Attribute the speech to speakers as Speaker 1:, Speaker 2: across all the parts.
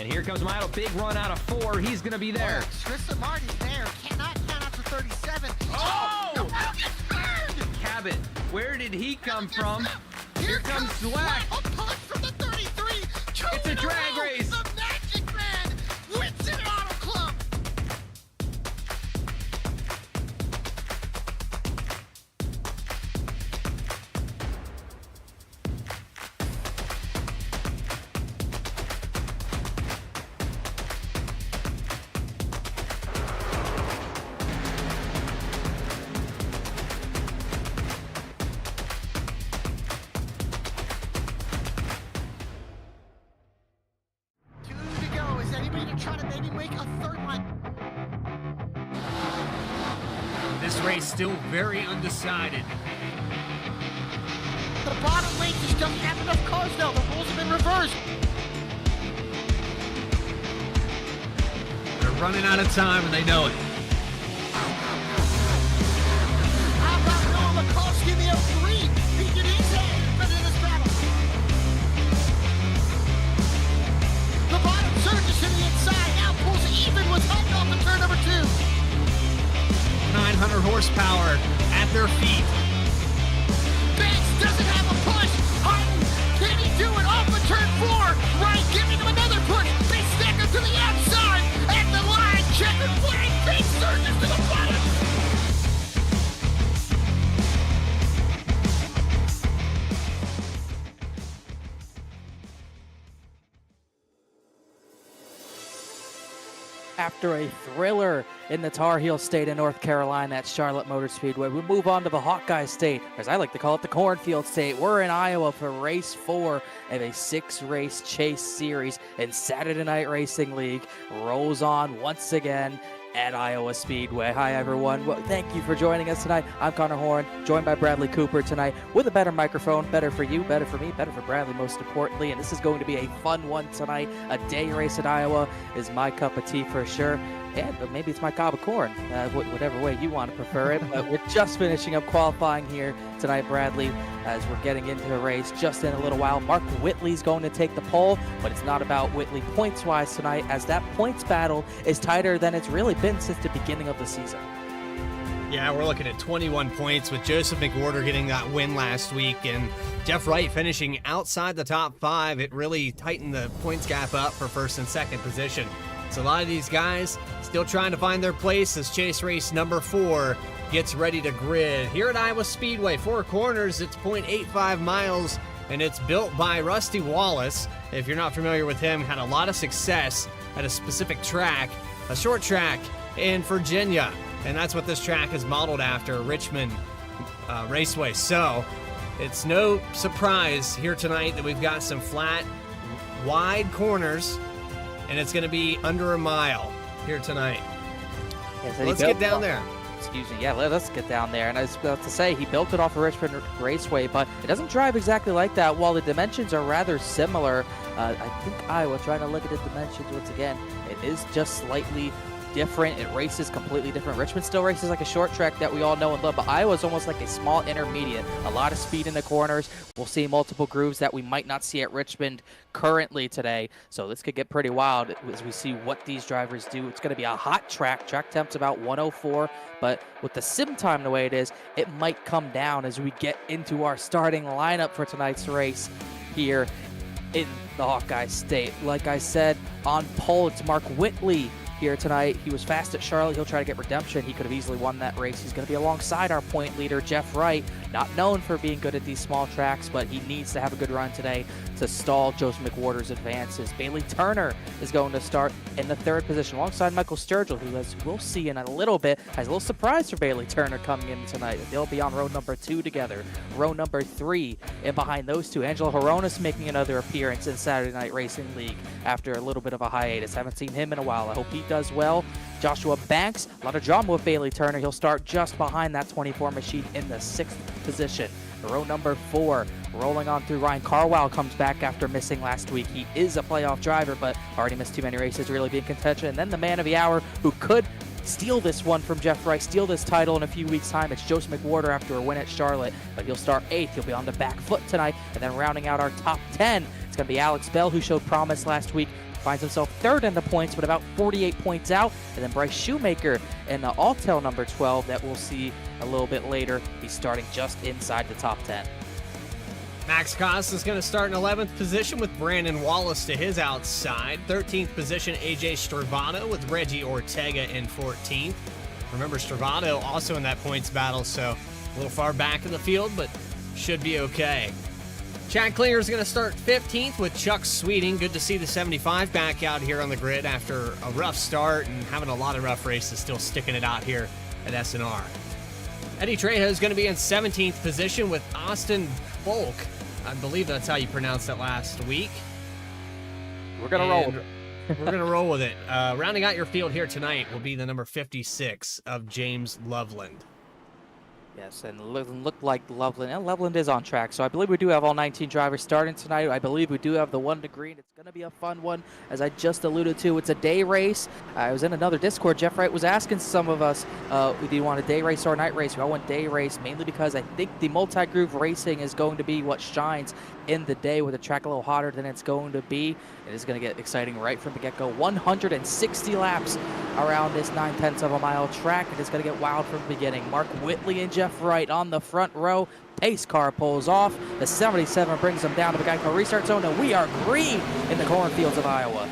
Speaker 1: And here comes Milo, big run out of 4. He's going to be there.
Speaker 2: Tristan Martin's there, cannot count after 37.
Speaker 1: Oh!
Speaker 2: The battle gets burned!
Speaker 1: Cabot, where did he come from? Here comes
Speaker 2: Dweck.
Speaker 1: Dweck.
Speaker 2: A punch from the 33.
Speaker 1: It's a drag race.
Speaker 2: The Magic Man wins it Auto Club. Two to go. Is anybody to try to maybe make a third one?
Speaker 3: This race still very undecided.
Speaker 2: The bottom lane just doesn't have enough cars now. The rules have been reversed.
Speaker 3: They're running out of time and they know it.
Speaker 2: How about Noah Mikulski in the L3? He can easily fit in this battle. The bottom surges to the inside. Now pulls even with Hutton off the turn number 2.
Speaker 3: 900 horsepower at their feet.
Speaker 2: Banks doesn't have a push. Hutton, can he do it off of turn 4? Right, giving him another push. They stack him to the outside. And the line, checkered flag, big surges to the bottom.
Speaker 4: After a thriller in the Tar Heel State of North Carolina at Charlotte Motor Speedway, we move on to the Hawkeye State, as I like to call it the Cornfield State. We're in Iowa for race 4 of a 6-race chase series, and Saturday Night Racing League rolls on once again at Iowa Speedway. Hi everyone, well, thank you for joining us tonight. I'm Connor Horn, joined by Bradley Cooper tonight with a better microphone, better for you, better for me, better for Bradley most importantly, and this is going to be a fun one tonight. A day race at Iowa is my cup of tea for sure. Yeah, but maybe it's my cob of corn, whatever way you want to prefer it. But we're just finishing up qualifying here tonight, Bradley, as we're getting into the race just in a little while. Mark Whitley's going to take the pole, but it's not about Whitley points-wise tonight, as that points battle is tighter than it's really been since the beginning of the season.
Speaker 5: Yeah, we're looking at 21 points with Joseph McWhorter getting that win last week and Jeff Wright finishing outside the top 5. It really tightened the points gap up for first and second position. So a lot of these guys still trying to find their place as chase race number 4 gets ready to grid. Here at Iowa Speedway, 4 corners, it's 0.85 miles, and it's built by Rusty Wallace. If you're not familiar with him, had a lot of success at a specific track, a short track in Virginia, and that's what this track is modeled after, Richmond Raceway. So it's no surprise here tonight that we've got some flat, wide corners, and it's going to be under a mile here tonight.
Speaker 4: Yeah, so
Speaker 5: Let's get down there.
Speaker 4: Excuse me, yeah, let's get down there. And I was about to say, he built it off of Richmond Raceway, but it doesn't drive exactly like that. While the dimensions are rather similar, I think Iowa, trying to look at the dimensions once again, it is just slightly different. It races completely different. Richmond still races like a short track that we all know and love, but Iowa's almost like a small intermediate. A lot of speed in the corners. We'll see multiple grooves that we might not see at Richmond currently today. So this could get pretty wild as we see what these drivers do. It's going to be a hot track. Track temp's about 104, but with the sim time the way it is, it might come down as we get into our starting lineup for tonight's race here in the Hawkeye State. Like I said, on pole, it's Mark Whitley here tonight. He was fast at Charlotte. He'll try to get redemption. He could have easily won that race. He's going to be alongside our point leader, Jeff Wright, not known for being good at these small tracks, but he needs to have a good run today to stall Joseph McWhorter's advances. Bailey Turner is going to start in the 3rd position alongside Michael Sturgill, who, as we'll see in a little bit, has a little surprise for Bailey Turner coming in tonight. They'll be on row number 2 together. Row number 3, and behind those two, Angelo Horonis making another appearance in Saturday Night Racing League after a little bit of a hiatus. Haven't seen him in a while. I hope he does well. Joshua Banks, a lot of drama with Bailey Turner. He'll start just behind that 24 machine in the 6th position. Row number 4, rolling on through. Ryan Carwile comes back after missing last week. He is a playoff driver, but already missed too many races, really be in contention. And then the man of the hour, who could steal this one from Jeff Wright, steal this title in a few weeks' time. It's Joseph McWhorter after a win at Charlotte, but he'll start 8th. He'll be on the back foot tonight, and then rounding out our top 10, it's going to be Alex Bell, who showed promise last week. Finds himself 3rd in the points with about 48 points out. And then Bryce Shoemaker in the Alltel number 12 that we'll see a little bit later. He's starting just inside the top 10.
Speaker 5: Max Koss is going to start in 11th position with Brandon Wallace to his outside. 13th position, AJ Stravano with Reggie Ortega in 14th. Remember, Stravano also in that points battle, so a little far back in the field, but should be okay. Chad Klinger is going to start 15th with Chuck Sweeting. Good to see the 75 back out here on the grid after a rough start and having a lot of rough races, still sticking it out here at SNR. Eddie Trejo is going to be in 17th position with Austin Bulk. I believe that's how you pronounced it last week.
Speaker 4: We're going to roll with it.
Speaker 5: We're going to roll with it. Rounding out your field here tonight will be the number 56 of James Loveland.
Speaker 4: Yes, and look like Loveland. And Loveland is on track, so I believe we do have all 19 drivers starting tonight. I believe we do have the one to green. It's going to be a fun one, as I just alluded to. It's a day race. I was in another Discord. Jeff Wright was asking some of us, do you want a day race or a night race? We all went day race, mainly because I think the multi-groove racing is going to be what shines in the day, with the track a little hotter than it's going to be. It is going to get exciting right from the get-go. 160 laps around this 9/10 of a mile track. It is going to get wild from the beginning. Mark Whitley and Jeff Wright on the front row. Pace car pulls off. The 77 brings them down to the Geico restart zone, and we are green in the cornfields of Iowa.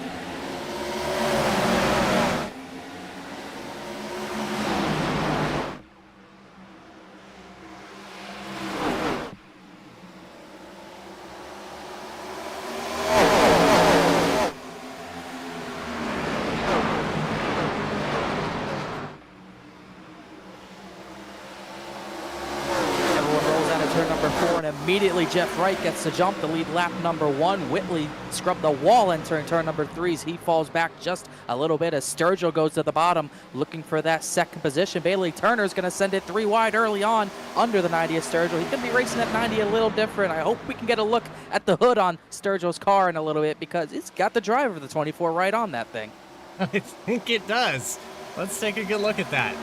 Speaker 4: Immediately, Jeff Wright gets the jump to lead lap number 1. Whitley scrubbed the wall entering turn number 3. He falls back just a little bit as Sturgill goes to the bottom looking for that second position. Bailey Turner is going to send it 3 wide early on under the 90 of Sturgill. He's going to be racing at 90 a little different. I hope we can get a look at the hood on Sturgill's car in a little bit, because it's got the driver of the 24 right on that thing.
Speaker 5: I think it does. Let's take a good look at that.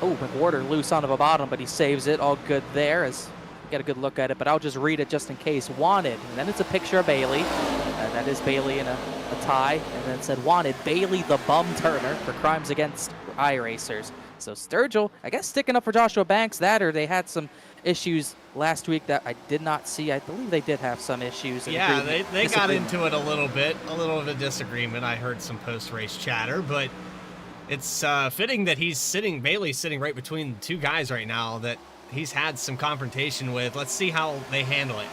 Speaker 4: Oh, McWhorter loose onto the bottom, but he saves it. All good there as get a good look at it, but I'll just read it just in case. Wanted, and then it's a picture of Bailey, and that is Bailey in a tie, and then it said wanted Bailey the Bum Turner for crimes against iRacers. So Sturgill, I guess, sticking up for Joshua Banks. That, or they had some issues last week that I did not see. I believe they did have some issues.
Speaker 5: Yeah, they got into it a little bit, a little of a disagreement. I heard some post-race chatter, but it's fitting that Bailey's sitting right between two guys right now that he's had some confrontation with. Let's see how they handle it.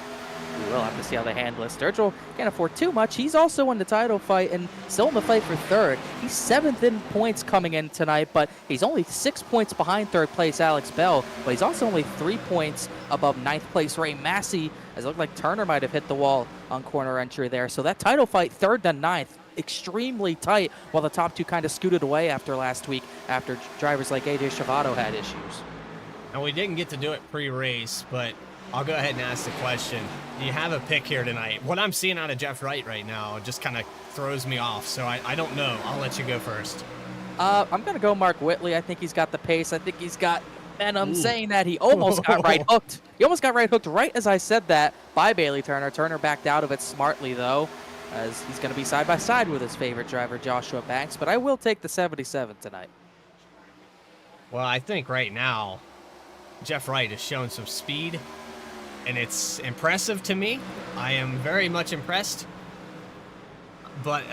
Speaker 4: We will have to see how they handle it. Sturgill can't afford too much. He's also in the title fight and still in the fight for 3rd. He's 7th in points coming in tonight, but he's only 6 points behind 3rd place Alex Bell, but he's also only 3 points above 9th place Ray Massey, as it looked like Turner might have hit the wall on corner entry there. So that title fight, 3rd to 9th, extremely tight, while the top 2 kind of scooted away after last week after drivers like AJ Stravano had issues.
Speaker 5: And we didn't get to do it pre-race, but I'll go ahead and ask the question. Do you have a pick here tonight? What I'm seeing out of Jeff Wright right now just kind of throws me off, so I don't know. I'll let you go first.
Speaker 4: I'm going to go Mark Whitley. I think he's got the pace. I think he's got venom. Saying that, he almost got right hooked. He almost got right hooked right as I said that by Bailey Turner. Turner backed out of it smartly, though, as he's going to be side by side with his favorite driver, Joshua Banks. But I will take the 77 tonight.
Speaker 5: Well, I think right now Jeff Wright has shown some speed, and it's impressive to me. I am very much impressed. But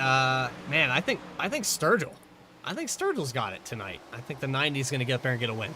Speaker 5: man, I think Sturgill's got it tonight. I think the 90 is going to get up there and get a win.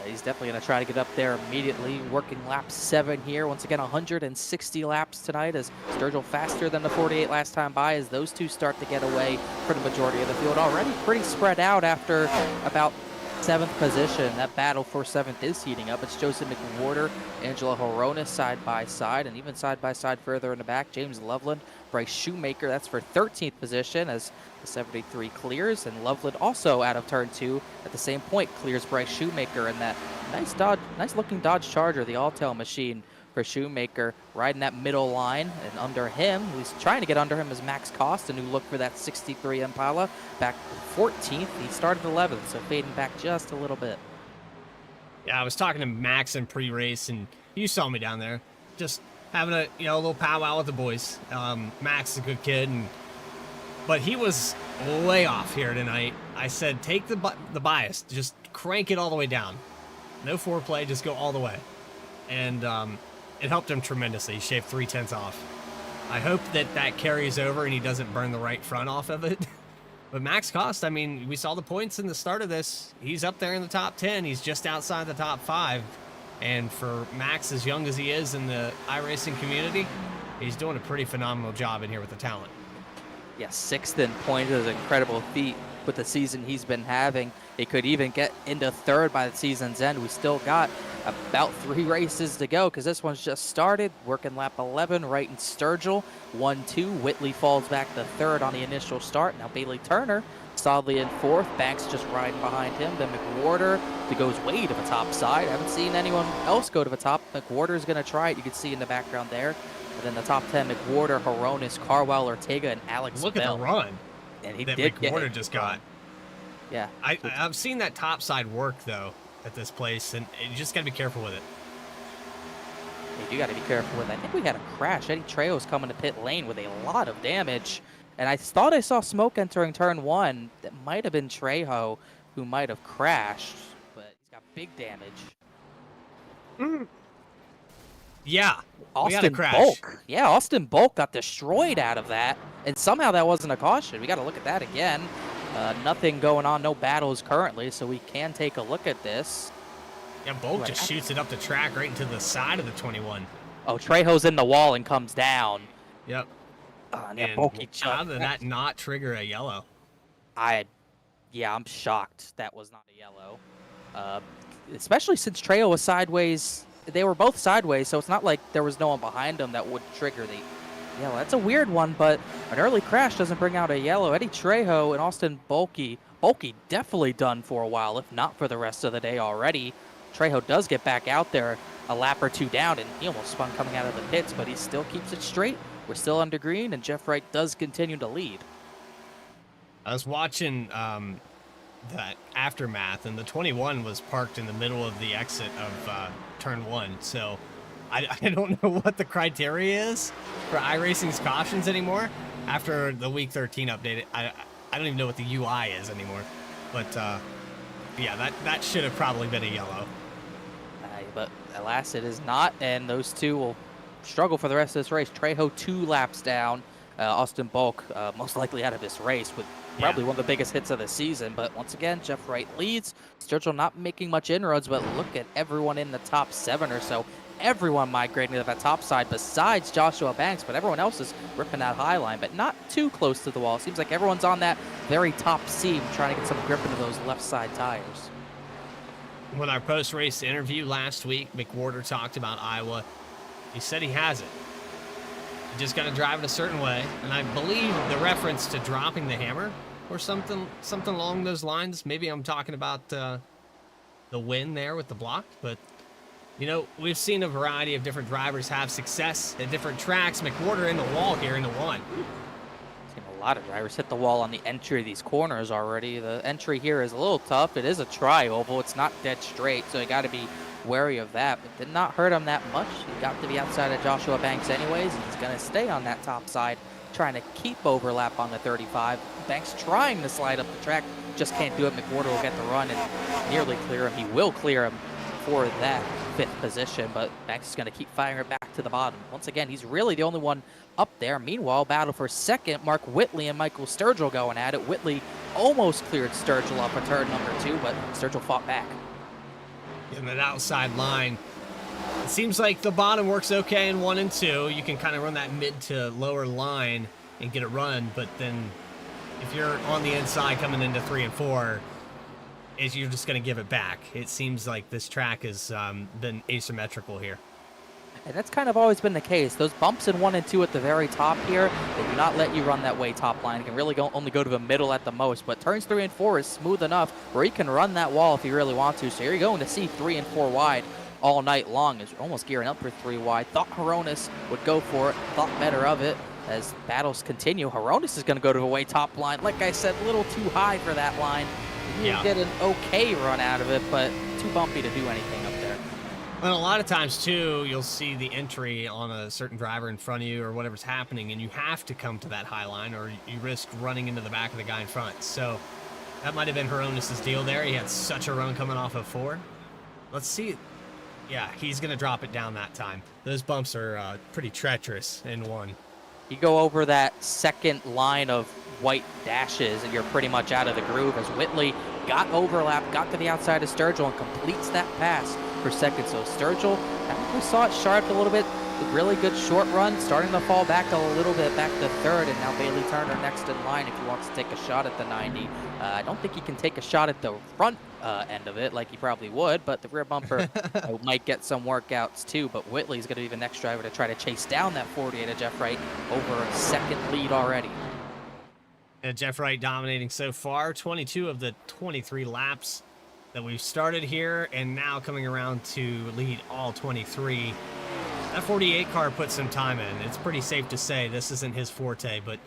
Speaker 4: He's definitely going to try to get up there immediately, working lap 7 here. Once again, 160 laps tonight, as Sturgill faster than the 48 last time by, as those two start to get away for the majority of the field. Already pretty spread out after about 7th position. That battle for 7th is heating up. It's Joseph McWhorter, Angelo Horonis side by side, and even side by side further in the back, James Loveland, Bryce Shoemaker. That's for 13th position as the 73 clears, and Loveland also out of turn 2 at the same point clears Bryce Shoemaker in that nice looking Dodge Charger, the Alltel machine for Shoemaker, riding that middle line, and under him, who's trying to get under him, is Max Costin, who looked for that 63 Impala back 14th. He started 11th, so fading back just a little bit.
Speaker 5: Yeah, I was talking to Max in pre-race, and you saw me down there, just having a little powwow with the boys. Max is a good kid, but he was way off here tonight. I said, take the bias, just crank it all the way down. No foreplay, just go all the way. And it helped him tremendously. He shaved 0.3 off. I hope that carries over and he doesn't burn the right front off of it. But Max Cost, I mean, we saw the points in the start of this. He's up there in the top 10. He's just outside the top 5. And for Max, as young as he is in the iRacing community, he's doing a pretty phenomenal job in here with the talent.
Speaker 4: Yeah, 6th in points is an incredible feat with the season he's been having. He could even get into 3rd by the season's end. We still got about 3 races to go because this one's just started. Working lap 11, Wright and Sturgill. 1-2. Whitley falls back to 3rd on the initial start. Now Bailey Turner solidly in 4th. Banks just riding behind him. Then McWhorter that goes way to the top side. I haven't seen anyone else go to the top. McWhorter's going to try it. You can see in the background there. And then the top 10, McWhorter, Horonis, Carwell, Ortega, and Alex
Speaker 5: Look
Speaker 4: Bell.
Speaker 5: at the run
Speaker 4: And he
Speaker 5: that
Speaker 4: did
Speaker 5: McWhorter just got.
Speaker 4: Yeah.
Speaker 5: I've seen that top side work, though, at this place, and you just got to be careful with it.
Speaker 4: You got to be careful with it. I think we had a crash. Eddie Trejo's coming to pit lane with a lot of damage. And I thought I saw smoke entering turn 1. That might have been Trejo who might have crashed, but he's got big damage.
Speaker 5: Yeah, we had a
Speaker 4: Austin
Speaker 5: crash.
Speaker 4: Bulk. Yeah, Austin Bulk got destroyed out of that. And somehow that wasn't a caution. We got to look at that again. Nothing going on, no battles currently, so we can take a look at this.
Speaker 5: Yeah, Bulk just shoots it up the track right into the side of the 21.
Speaker 4: Oh, Trejo's in the wall and comes down.
Speaker 5: Yep.
Speaker 4: Yeah, Bulky
Speaker 5: how did that not trigger a yellow?
Speaker 4: Yeah, I'm shocked that was not a yellow. Especially since Trejo was sideways. They were both sideways, so it's not like there was no one behind them that would trigger the yellow. That's a weird one, but an early crash doesn't bring out a yellow. Eddie Trejo and Austin Bulky definitely done for a while, if not for the rest of the day already. Trejo does get back out there a lap or 2 down, and he almost spun coming out of the pits, but he still keeps it straight. We're still under green, and Jeff Wright does continue to lead.
Speaker 5: I was watching that aftermath, and the 21 was parked in the middle of the exit of turn 1, so I don't know what the criteria is for iRacing's cautions anymore. After the week 13 update, I don't even know what the UI is anymore. But yeah, that should have probably been a yellow.
Speaker 4: But alas, it is not, and those two will struggle for the rest of this race. Trejo 2 laps down. Austin Bulk most likely out of this race with probably one of the biggest hits of the season. But once again, Jeff Wright leads. Sturgill not making much inroads, but look at everyone in the top 7 or so. Everyone migrating to that top side besides Joshua Banks, but everyone else is ripping that high line, but not too close to the wall. Seems like everyone's on that very top seam trying to get some grip into those left side tires.
Speaker 5: With our post-race interview last week, McWhorter talked about Iowa. He said he has it. You just got to drive it a certain way, and I believe the reference to dropping the hammer or something along those lines. Maybe I'm talking about the win there with the block, but you know, we've seen a variety of different drivers have success at different tracks. McWhorter in the wall here in the 1.
Speaker 4: Seen a lot of drivers hit the wall on the entry of these corners already. The entry here is a little tough. It is a tri-oval. It's not dead straight, so you got to be wary of that. But did not hurt him that much. He got to be outside of Joshua Banks anyways, and he's going to stay on that top side, trying to keep overlap on the 35. Banks trying to slide up the track, just can't do it. McWhorter will get the run and nearly clear him. He will clear him for that 5th position, but Banks is going to keep firing it back to the bottom. Once again, he's really the only one up there. Meanwhile, battle for 2nd, Mark Whitley and Michael Sturgill going at it. Whitley almost cleared Sturgill up on turn number 2, but Sturgill fought back.
Speaker 5: In that outside line, it seems like the bottom works okay in 1 and 2. You can kind of run that mid to lower line and get it run, but then if you're on the inside coming into 3 and 4, you're just going to give it back. It seems like this track has been asymmetrical here.
Speaker 4: And that's kind of always been the case. Those bumps in 1 and 2 at the very top here, they do not let you run that way top line. You can really only go to the middle at the most. But turns 3 and 4 is smooth enough where you can run that wall if you really want to. So you're going to see 3 and 4 wide all night long. Is almost gearing up for 3 wide. Thought Hronis would go for it. Thought better of it. As battles continue, Hronis is going to go to the way top line. Like I said, a little too high for that line. You get an okay run out of it, but too bumpy to do anything up there.
Speaker 5: Well, a lot of times, too, you'll see the entry on a certain driver in front of you or whatever's happening, and you have to come to that high line or you risk running into the back of the guy in front. So that might have been Hronis' deal there. He had such a run coming off of 4. Let's see. Yeah, he's going to drop it down that time. Those bumps are pretty treacherous in 1.
Speaker 4: You go over that second line of white dashes and you're pretty much out of the groove as Whitley got overlap, got to the outside of Sturgill and completes that pass for second. So Sturgill, I think we saw it sharp a little bit. A really good short run, starting to fall back a little bit, back to third, and now Bailey Turner next in line if he wants to take a shot at the 90. I don't think he can take a shot at the front end of it like he probably would, but the rear bumper might get some workouts too. But Whitley's going to be the next driver to try to chase down that 48 of Jeff Wright over a second lead already.
Speaker 5: Jeff Wright dominating so far, 22 of the 23 laps that we've started here, and now coming around to lead all 23. That 48 car put some time in. It's pretty safe to say this isn't his forte, but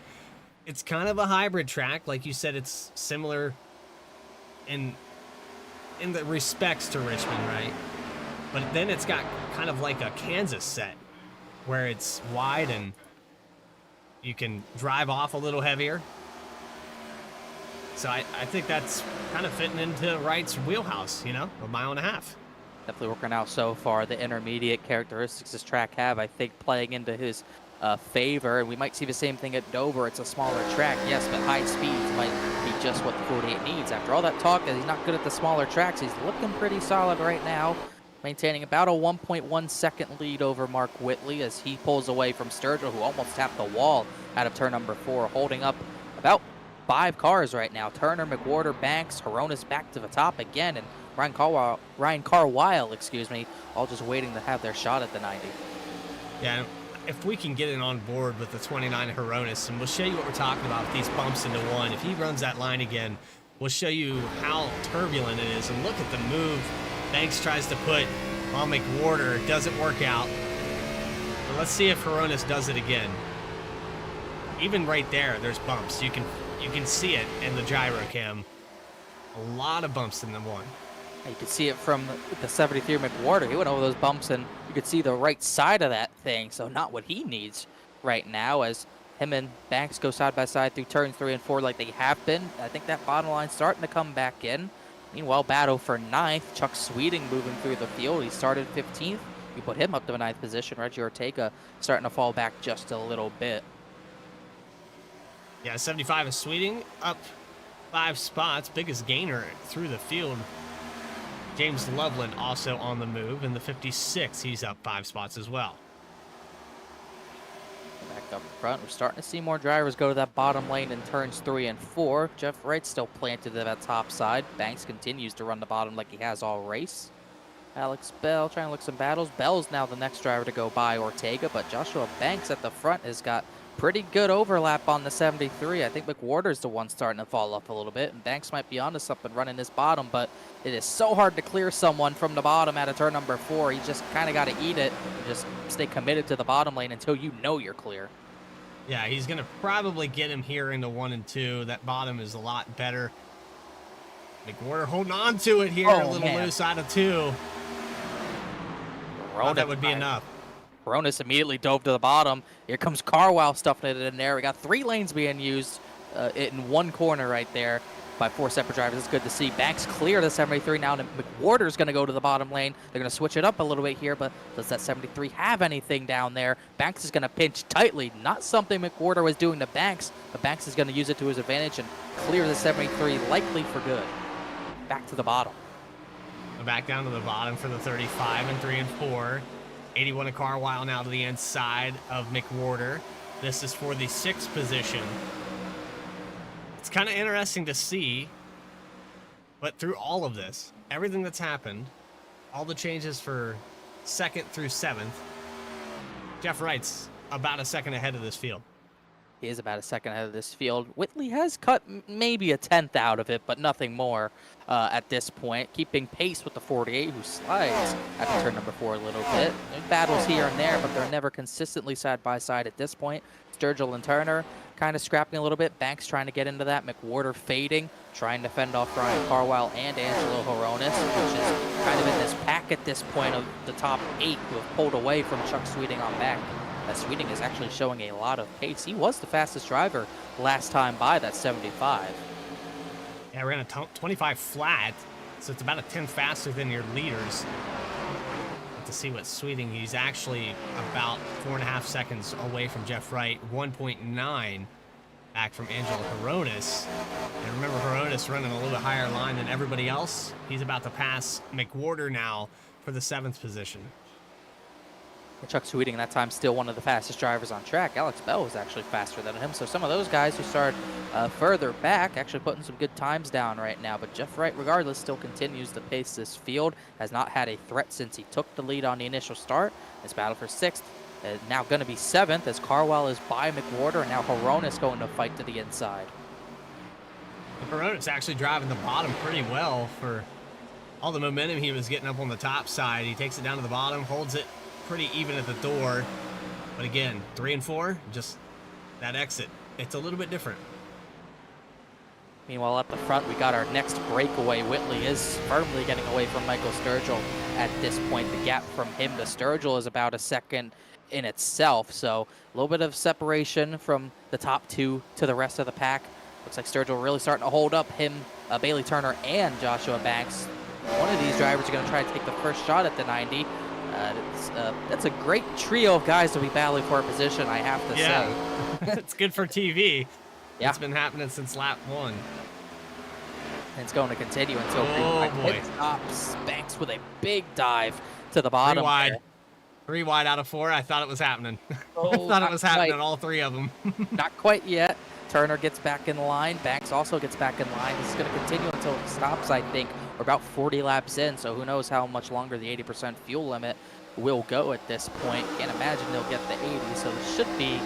Speaker 5: it's kind of a hybrid track. Like you said, it's similar in the respects to Richmond, right? But then it's got kind of like a Kansas set where it's wide and you can drive off a little heavier. So I think that's kind of fitting into Wright's wheelhouse, you know, a mile and a half.
Speaker 4: Definitely working out so far. The intermediate characteristics this track have, I think, playing into his favor. And we might see the same thing at Dover. It's a smaller track, yes, but high speeds might be just what the 48 needs. After all that talk, he's not good at the smaller tracks. He's looking pretty solid right now, maintaining about a 1.1 second lead over Mark Whitley as he pulls away from Sturgill, who almost tapped the wall out of turn number 4, holding up about 5 cars right now. Turner, McWhorter, Banks, Hronis back to the top again, and Ryan Carwile, excuse me, all just waiting to have their shot at the 90.
Speaker 5: Yeah, if we can get it on board with the 29 Hronis, and we'll show you what we're talking about with these bumps into 1. If he runs that line again, we'll show you how turbulent it is. And look at the move Banks tries to put on McWhorter. It doesn't work out. But let's see if Hronis does it again. Even right there, there's bumps. You can see it in the gyro cam. A lot of bumps in the 1.
Speaker 4: You could see it from the 73 McWhorter. He went over those bumps, and you could see the right side of that thing. So not what he needs right now, as him and Banks go side by side through turns 3 and 4 like they have been. I think that bottom line's starting to come back in. Meanwhile, battle for 9th. Chuck Sweeting moving through the field. He started 15th. We put him up to the 9th position. Reggie Ortega starting to fall back just a little bit.
Speaker 5: Yeah, 75 is Sweeting up 5 spots. Biggest gainer through the field. James Loveland also on the move. In the 56, he's up 5 spots as well.
Speaker 4: Back up front, we're starting to see more drivers go to that bottom lane in turns 3 and 4. Jeff Wright still planted to that top side. Banks continues to run the bottom like he has all race. Alex Bell trying to look some battles. Bell's now the next driver to go by Ortega, but Joshua Banks at the front has got pretty good overlap on the 73. I think McWhorter's the one starting to fall up a little bit, and Banks might be onto something running this bottom, but it is so hard to clear someone from the bottom out of turn number 4. You just kind of got to eat it and just stay committed to the bottom lane until you know you're clear.
Speaker 5: Yeah, he's going to probably get him here into 1 and 2. That bottom is a lot better. McWhorter holding on to it here, a little loose out of 2. That would be enough.
Speaker 4: Hronis immediately dove to the bottom. Here comes Carwile stuffing it in there. We got 3 lanes being used in 1 corner right there by 4 separate drivers. It's good to see. Banks clear the 73 now, and McWhorter's going to go to the bottom lane. They're going to switch it up a little bit here, but does that 73 have anything down there? Banks is going to pinch tightly. Not something McWhorter was doing to Banks, but Banks is going to use it to his advantage and clear the 73 likely for good. Back to the bottom.
Speaker 5: Back down to the bottom for the 35 and 3 and 4. 81 of Carwile now to the inside of McWhorter. This is for the 6th position. It's kind of interesting to see, but through all of this, everything that's happened, all the changes for 2nd through 7th, Jeff Wright's about a second ahead of this field.
Speaker 4: He is about a second ahead of this field. Whitley has cut maybe a tenth out of it, but nothing more at this point. Keeping pace with the 48, who slides at turn number 4 a little bit. Battles here and there, but they're never consistently side by side at this point. Sturgill and Turner kind of scrapping a little bit. Banks trying to get into that. McWhorter fading, trying to fend off Ryan Carwile and Angelo Horonis, which is kind of in this pack at this point of the top 8 who have pulled away from Chuck Sweeting on back. Sweeting is actually showing a lot of pace. He was the fastest driver last time by that 75.
Speaker 5: Yeah, ran a 25 flat, so it's about a 10 faster than your leaders. But to see what Sweeting, he's actually about 4.5 seconds away from Jeff Wright, 1.9 back from Angelo Horonis. And remember, Horonis running a little bit higher line than everybody else. He's about to pass McWhorter now for the 7th position.
Speaker 4: Chuck Sweeting, that time, still one of the fastest drivers on track. Alex Bell was actually faster than him. So some of those guys who started further back actually putting some good times down right now. But Jeff Wright, regardless, still continues to pace this field. Has not had a threat since he took the lead on the initial start. His battle for 6th. Now going to be 7th as Carwile is by McWhorter. And now Horonis going to fight to the inside.
Speaker 5: Horonis actually driving the bottom pretty well for all the momentum he was getting up on the top side. He takes it down to the bottom, holds it pretty even at the door, but again, 3 and 4, just that exit, it's a little bit different.
Speaker 4: Meanwhile, up the front, we got our next breakaway. Whitley is firmly getting away from Michael Sturgill at this point. The gap from him to Sturgill is about a second in itself, so a little bit of separation from the top 2 to the rest of the pack. Looks like Sturgill really starting to hold up him, Bailey Turner and Joshua Banks. One of these drivers are going to try to take the first shot at the 90. That's a great trio of guys to be battling for a position, I have to say.
Speaker 5: It's good for TV.
Speaker 4: Yeah.
Speaker 5: It's been happening since lap 1.
Speaker 4: And it's going to continue until
Speaker 5: boy.
Speaker 4: stops. Banks with a big dive to the bottom.
Speaker 5: 3 wide.
Speaker 4: There.
Speaker 5: 3 wide out of 4. I thought it was happening.
Speaker 4: Oh,
Speaker 5: I thought it was happening
Speaker 4: quite.
Speaker 5: on all 3 of them.
Speaker 4: Not quite yet. Turner gets back in line. Banks also gets back in line. This is going to continue until it stops, I think. We're about 40 laps in, so who knows how much longer the 80% fuel limit will go at this point. Can't imagine they'll get the 80, so it should be,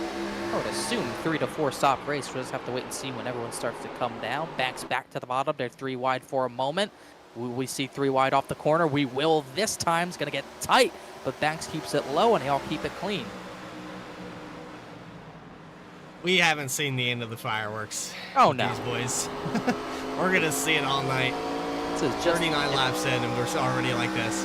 Speaker 4: I would assume, 3 to 4 stop race. We'll just have to wait and see when everyone starts to come down. Banks back to the bottom. They're 3 wide for a moment. Will we see 3 wide off the corner? We will this time. It's going to get tight, but Banks keeps it low, and they all keep it clean.
Speaker 5: We haven't seen the end of the fireworks.
Speaker 4: Oh, no.
Speaker 5: These boys. We're going to see it all night.
Speaker 4: This is just
Speaker 5: 39 laps in, and we're already like this.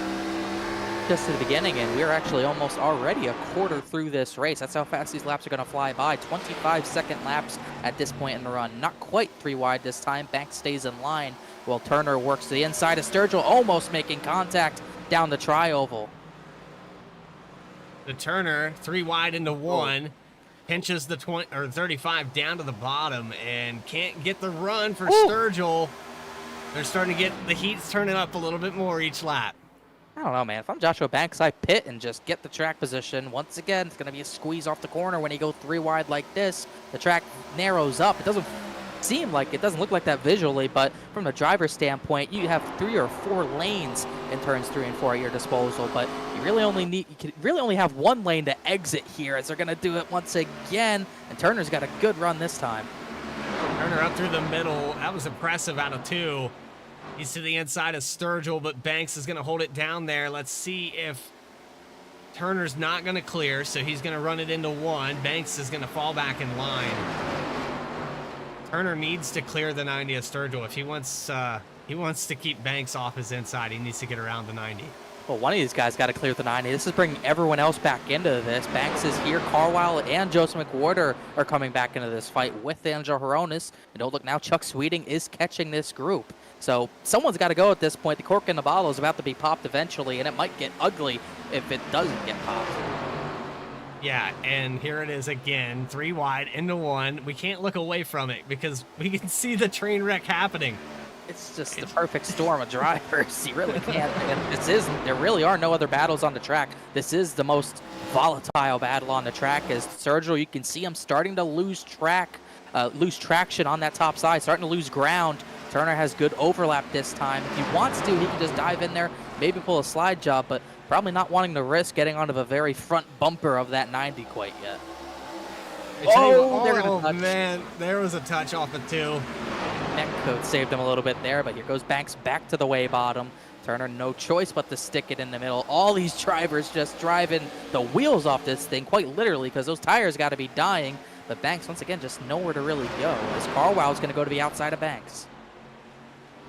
Speaker 4: Just at the beginning, and we're actually almost already a quarter through this race. That's how fast these laps are going to fly by. 25-second laps at this point in the run. Not quite 3 wide this time. Banks stays in line while Turner works to the inside of Sturgill, almost making contact down the tri-oval.
Speaker 5: The Turner 3 wide into 1. Pinches the 20 or 35 down to the bottom and can't get the run for Sturgill. They're starting to get the heat's turning up a little bit more each lap.
Speaker 4: I don't know, man. If I'm Joshua Banks, I pit and just get the track position. Once again, it's going to be a squeeze off the corner when you go 3 wide like this. The track narrows up. It doesn't seem like, it doesn't look like that visually, but from the driver's standpoint, you have 3 or 4 lanes in turns 3 and 4 at your disposal, but you really only have 1 lane to exit here as they're going to do it once again, and Turner's got a good run this time.
Speaker 5: Turner up through the middle. That was impressive out of 2. He's to the inside of Sturgill, but Banks is going to hold it down there. Let's see if Turner's not going to clear, so he's going to run it into 1. Banks is going to fall back in line. Turner needs to clear the 90 of Sturgill. If he wants to keep Banks off his inside, he needs to get around the 90.
Speaker 4: Well, one of these guys got to clear the 90. This is bringing everyone else back into this. Banks is here. Carwile and Joseph McWhorter are coming back into this fight with Angelo Horonis. And oh, look, now Chuck Sweeting is catching this group. So someone's got to go at this point. The cork in the bottle is about to be popped eventually, and it might get ugly if it doesn't get popped.
Speaker 5: Yeah, and here it is again. 3 wide into 1. We can't look away from it because we can see the train wreck happening.
Speaker 4: It's just the perfect storm of drivers. You really can't. And there really are no other battles on the track. This is the most volatile battle on the track. As Sturgill, you can see him starting to lose traction on that top side, starting to lose ground. Turner has good overlap this time. If he wants to, he can just dive in there, maybe pull a slide job, but probably not wanting to risk getting onto the very front bumper of that 90 quite yet. Oh, they're gonna touch.
Speaker 5: man, there was a touch off of 2.
Speaker 4: Neck coat saved him a little bit there, but here goes Banks back to the way bottom. Turner, no choice but to stick it in the middle. All these drivers just driving the wheels off this thing, quite literally, because those tires got to be dying. But Banks, once again, just nowhere to really go, as Carwow's going to go to the outside of Banks.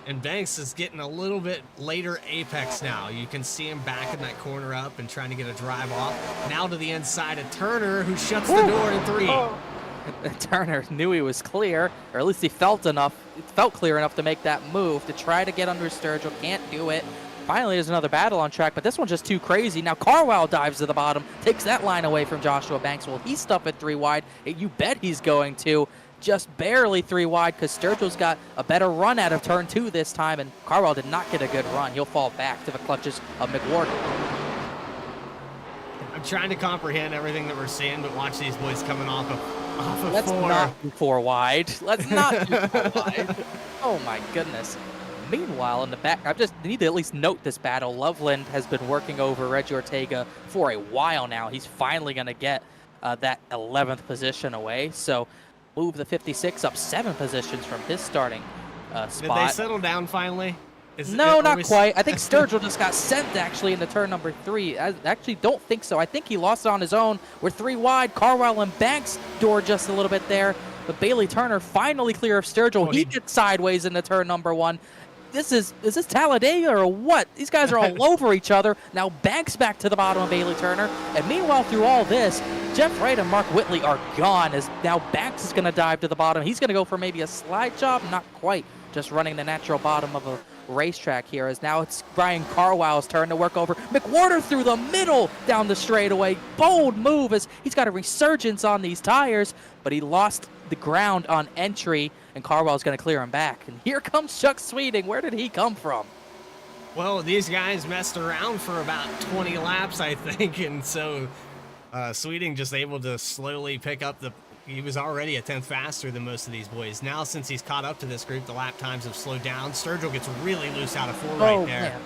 Speaker 5: And Banks is getting a little bit later apex now. You can see him back in that corner up and trying to get a drive off. Now to the inside of Turner, who shuts the door in 3.
Speaker 4: Turner knew he was clear, or at least he felt clear enough to make that move to try to get under Sturgill. Can't do it. Finally, there's another battle on track, but this one's just too crazy. Now Carwow dives to the bottom, takes that line away from Joshua Banks. Will he stuff it 3 wide? You bet he's going to. Just barely 3 wide, because Sturgill's got a better run out of turn 2 this time, and Carwow did not get a good run. He'll fall back to the clutches of McWhorter.
Speaker 5: I'm trying to comprehend everything that we're seeing, but watch these boys coming off of
Speaker 4: Let's
Speaker 5: 4.
Speaker 4: not do 4 wide. Let's not do 4 wide. Oh my goodness. Meanwhile, in the back, I just need to at least note this battle. Loveland has been working over Reggie Ortega for a while now. He's finally going to get that 11th position away. So move the 56 up 7 positions from his starting spot.
Speaker 5: Did they settle down finally?
Speaker 4: No, not quite. I think Sturgill just got sent actually into turn number 3. I actually don't think so. I think he lost it on his own. We're 3 wide. Carwell and Banks door just a little bit there. But Bailey Turner finally clear of Sturgill. He gets sideways into turn number 1. Is this Talladega or what? These guys are all over each other. Now Banks back to the bottom of Bailey Turner. And meanwhile, through all this, Jeff Wright and Mark Whitley are gone, as now Banks is going to dive to the bottom. He's going to go for maybe a slide job. Not quite. Just running the natural bottom of a racetrack here, as now it's Ryan Carwow's turn to work over McWhorter through the middle down the straightaway. Bold move, as he's got a resurgence on these tires, but he lost the ground on entry, and Carwell's going to clear him back. And here comes Chuck Sweeting. Where did he come from?
Speaker 5: Well, these guys messed around for about 20 laps, I think, and so Sweeting just able to slowly pick up he was already a 10th faster than most of these boys. Now, since he's caught up to this group, the lap times have slowed down. Sturgill gets really loose out of 4 right there.
Speaker 4: Man.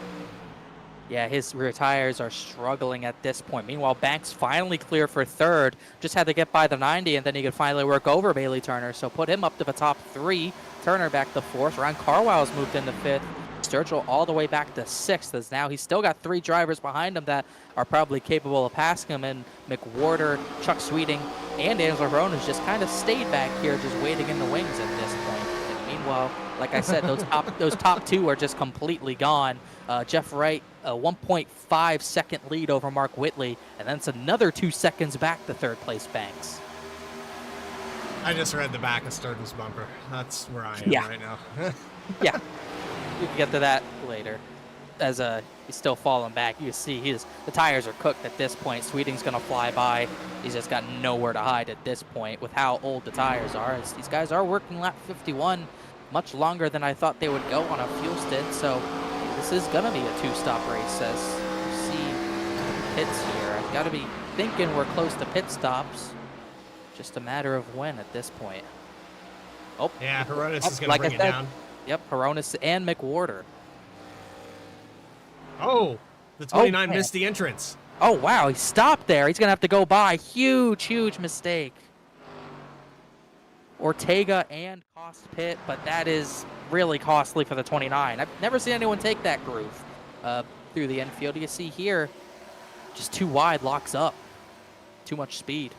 Speaker 4: Yeah, his rear tires are struggling at this point. Meanwhile, Banks finally clear for 3rd. Just had to get by the 90, and then he could finally work over Bailey Turner. So put him up to the top 3. Turner back to 4th. Ryan Carwow's moved into 5th. Sturgill all the way back to 6th, as now he's still got 3 drivers behind him that are probably capable of passing him, and McWhorter, Chuck Sweeting, and Angelo Hronis just kind of stayed back here, just waiting in the wings at this point. And meanwhile, like I said, those top 2 are just completely gone. Jeff Wright, a 1.5 second lead over Mark Whitley, and then it's another 2 seconds back to 3rd place Banks.
Speaker 5: I just read the back of Sturgill's bumper. That's where I am right now.
Speaker 4: Yeah. We can get to that later. As he's still falling back, you see the tires are cooked at this point. Sweeting's gonna fly by. He's just got nowhere to hide at this point with how old the tires are. As these guys are working lap 51 much longer than I thought they would go on a fuel stint. So this is gonna be a 2-stop race, as you see the pits here. I've got to be thinking we're close to pit stops. Just a matter of when at this point. Oh,
Speaker 5: yeah, Hronis is gonna bring it down.
Speaker 4: Yep, Hronis and McWhorter.
Speaker 5: Oh, the 29 missed the entrance.
Speaker 4: Oh, wow, he stopped there. He's going to have to go by. Huge, huge mistake. Ortega and cost pit, but that is really costly for the 29. I've never seen anyone take that groove through the infield. You see here, just too wide, locks up. Too much speed.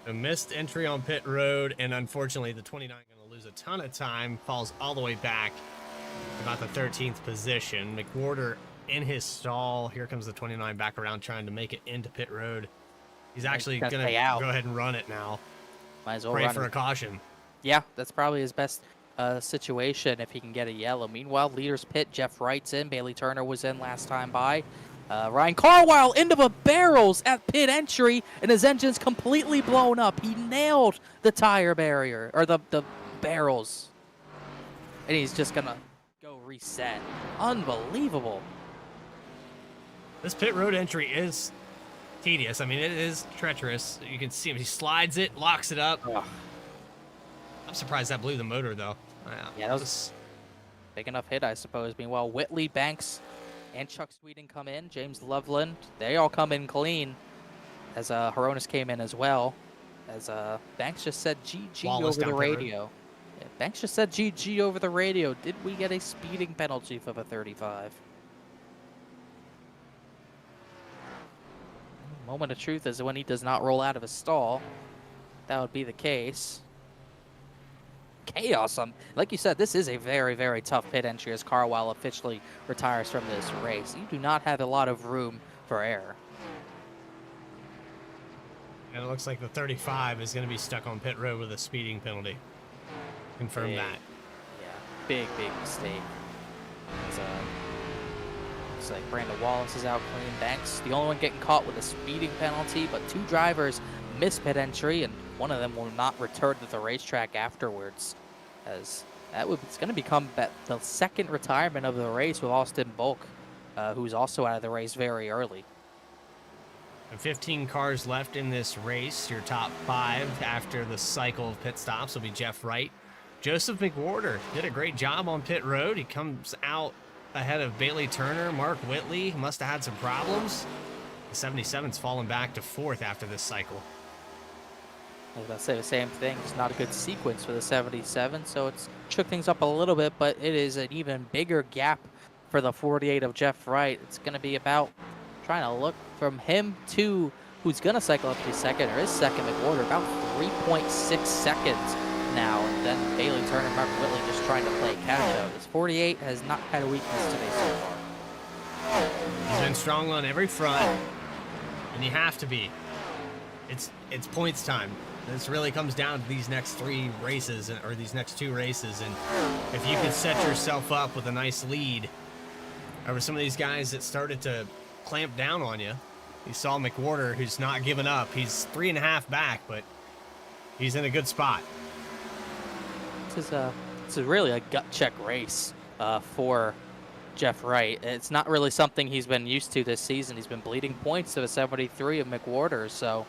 Speaker 5: A missed entry on pit road, and unfortunately the 29 going to lose a ton of time, falls all the way back about the 13th position. McWhorter in his stall. Here comes the 29 back around trying to make it into pit road. He's actually going to go ahead and run it now.
Speaker 4: Might as well
Speaker 5: pray
Speaker 4: run
Speaker 5: for
Speaker 4: it.
Speaker 5: a caution.
Speaker 4: Yeah, that's probably his best situation if he can get a yellow. Meanwhile, leaders pit. Jeff Wright's in. Bailey Turner was in last time by. Ryan Carwell into the barrels at pit entry, and his engine's completely blown up. He nailed the tire barrier, or the barrels. And he's just going to go reset. Unbelievable.
Speaker 5: This pit road entry is tedious. I mean, it is treacherous. You can see him. He slides it, locks it up.
Speaker 4: Ugh.
Speaker 5: I'm surprised that blew the motor, though.
Speaker 4: Yeah, that was a big enough hit, I suppose. Meanwhile, Whitley, Banks, and Chuck Sweeting come in. James Loveland, they all come in clean. as Hronis came in as well. As Banks just said GG
Speaker 5: Wallace
Speaker 4: over the
Speaker 5: down pit road.
Speaker 4: radio. Yeah, Banks just said GG over the radio. Did we get a speeding penalty for the 35? Moment of truth is when he does not roll out of his stall. That would be the case. Chaos. Like you said, this is a very, very tough pit entry as Carwell officially retires from this race. You do not have a lot of room for error.
Speaker 5: And it looks like the 35 is going to be stuck on pit road with a speeding penalty. Confirm
Speaker 4: Big.
Speaker 5: that.
Speaker 4: Yeah, big, big mistake. Looks like Brandon Wallace is out clean. Banks, the only one getting caught with a speeding penalty, but 2 drivers missed pit entry, and one of them will not return to the racetrack afterwards, as it's going to become the second retirement of the race with Austin Bulk, who's also out of the race very early.
Speaker 5: And 15 cars left in this race. Your top 5 after the cycle of pit stops will be Jeff Wright. Joseph McWhorter did a great job on pit road. He comes out ahead of Bailey Turner. Mark Whitley must have had some problems. The 77's fallen back to 4th after this cycle.
Speaker 4: I was about to say the same thing. It's not a good sequence for the 77, so it's shook things up a little bit, but it is an even bigger gap for the 48 of Jeff Wright. It's going to be about trying to look from him to who's going to cycle up to second, or his second, McWhorter, about 3.6 seconds now. And then Bailey Turner, Mark Whitley just trying to play catch up. This 48 has not had a weakness today so far.
Speaker 5: He's been strong on every front, and you have to be. It's points time. This really comes down to these next 3 races, or these next 2 races, and if you can set yourself up with a nice lead over some of these guys that started to clamp down on you. You saw McWhorter, who's not giving up. He's 3.5 back, but he's in a good spot.
Speaker 4: This is really a gut check race for Jeff Wright. It's not really something he's been used to this season. He's been bleeding points to the 73 of McWhorter, so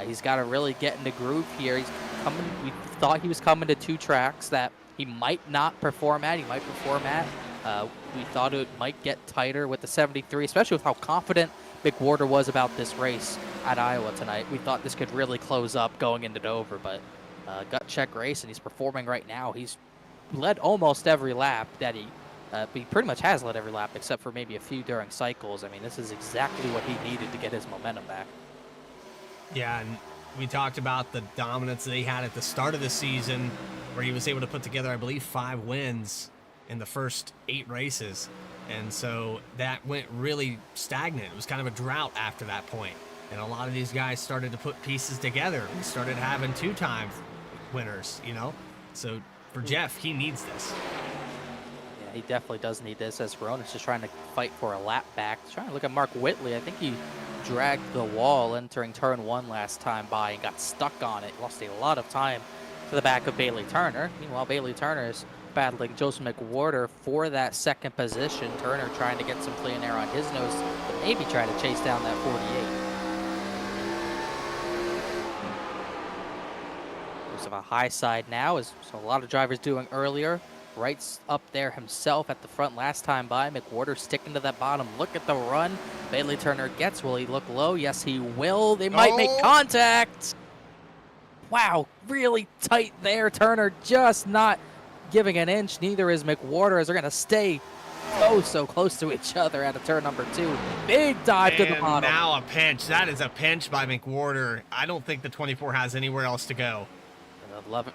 Speaker 4: he's got to really get in the groove here. He's coming. We thought he was coming to 2 tracks that he might not perform at. He might perform at. We thought it might get tighter with the 73, especially with how confident McWhorter was about this race at Iowa tonight. We thought this could really close up going into Dover, but gut check race, and he's performing right now. He's led almost every lap that he pretty much has led every lap except for maybe a few during cycles. I mean, this is exactly what he needed to get his momentum back.
Speaker 5: Yeah, and we talked about the dominance that he had at the start of the season, where he was able to put together, I believe, 5 wins in the first 8 races. And so that went really stagnant. It was kind of a drought after that point. And a lot of these guys started to put pieces together. We started having 2-time winners, you know? So for Jeff, he needs this.
Speaker 4: Yeah, he definitely does need this, as Hronis just trying to fight for a lap back. Trying to look at Mark Whitley. I think he dragged the wall entering turn 1 last time by and got stuck on it. Lost a lot of time to the back of Bailey Turner. Meanwhile, Bailey Turner is battling Joseph McWhorter for that second position. Turner trying to get some clean air on his nose, but maybe try to chase down that 48. There's a high side now, as so a lot of drivers doing earlier. Wright's up there himself at the front last time by. McWhorter sticking to that bottom. Look at the run Bailey Turner gets. Will he look low? Yes, he will. They might make contact. Wow, really tight there. Turner just not giving an inch. Neither is McWhorter, as they're going to stay so close to each other at a turn number 2. Big dive to the bottom.
Speaker 5: Now a pinch. That is a pinch by McWhorter. I don't think the 24 has anywhere else to go.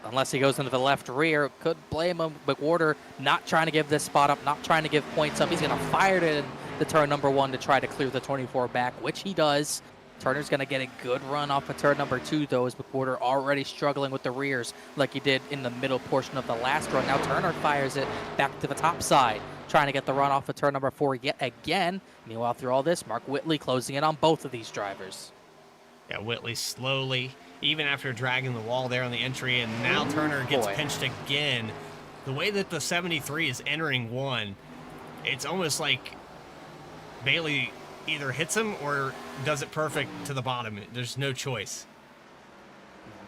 Speaker 4: Unless he goes into the left rear. Could blame him. McWhorter not trying to give this spot up, not trying to give points up. He's going to fire it in the turn number 1 to try to clear the 24 back, which he does. Turner's going to get a good run off of turn number 2, though, as McWhorter already struggling with the rears like he did in the middle portion of the last run. Now Turner fires it back to the top side, trying to get the run off of turn number 4 yet again. Meanwhile, through all this, Mark Whitley closing in on both of these drivers.
Speaker 5: Yeah, Whitley slowly, even after dragging the wall there on the entry, and now Turner gets pinched again. The way that the 73 is entering 1, it's almost like Bailey either hits him or does it perfect to the bottom. There's no choice.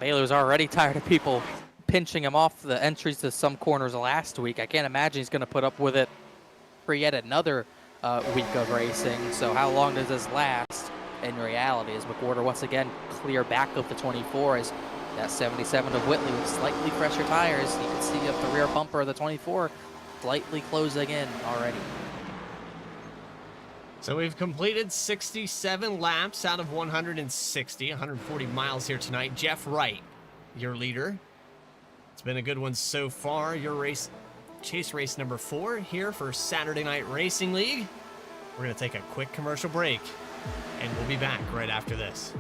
Speaker 4: Bailey was already tired of people pinching him off the entries to some corners last week. I can't imagine he's going to put up with it for yet another week of racing. So how long does this last? in reality, as McWhorter once again clear back of the 24 as that 77 of Whitley with slightly fresher tires. You can see up the rear bumper of the 24 slightly closing in already.
Speaker 5: So we've completed 67 laps out of 160, 140 miles here tonight. Jeff Wright, your leader. It's been a good one so far. Your race, chase race number 4 here for Saturday Night Racing League. We're going to take a quick commercial break, and we'll be back right after this.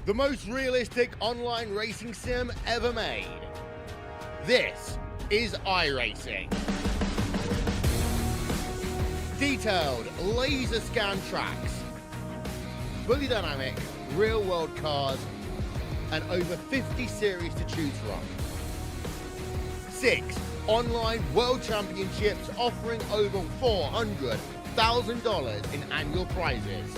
Speaker 6: The most realistic online racing sim ever made. This is iRacing. Detailed laser scan tracks, fully dynamic, real world cars, and over 50 series to choose from. 6 online world championships offering over $400,000 in annual prizes.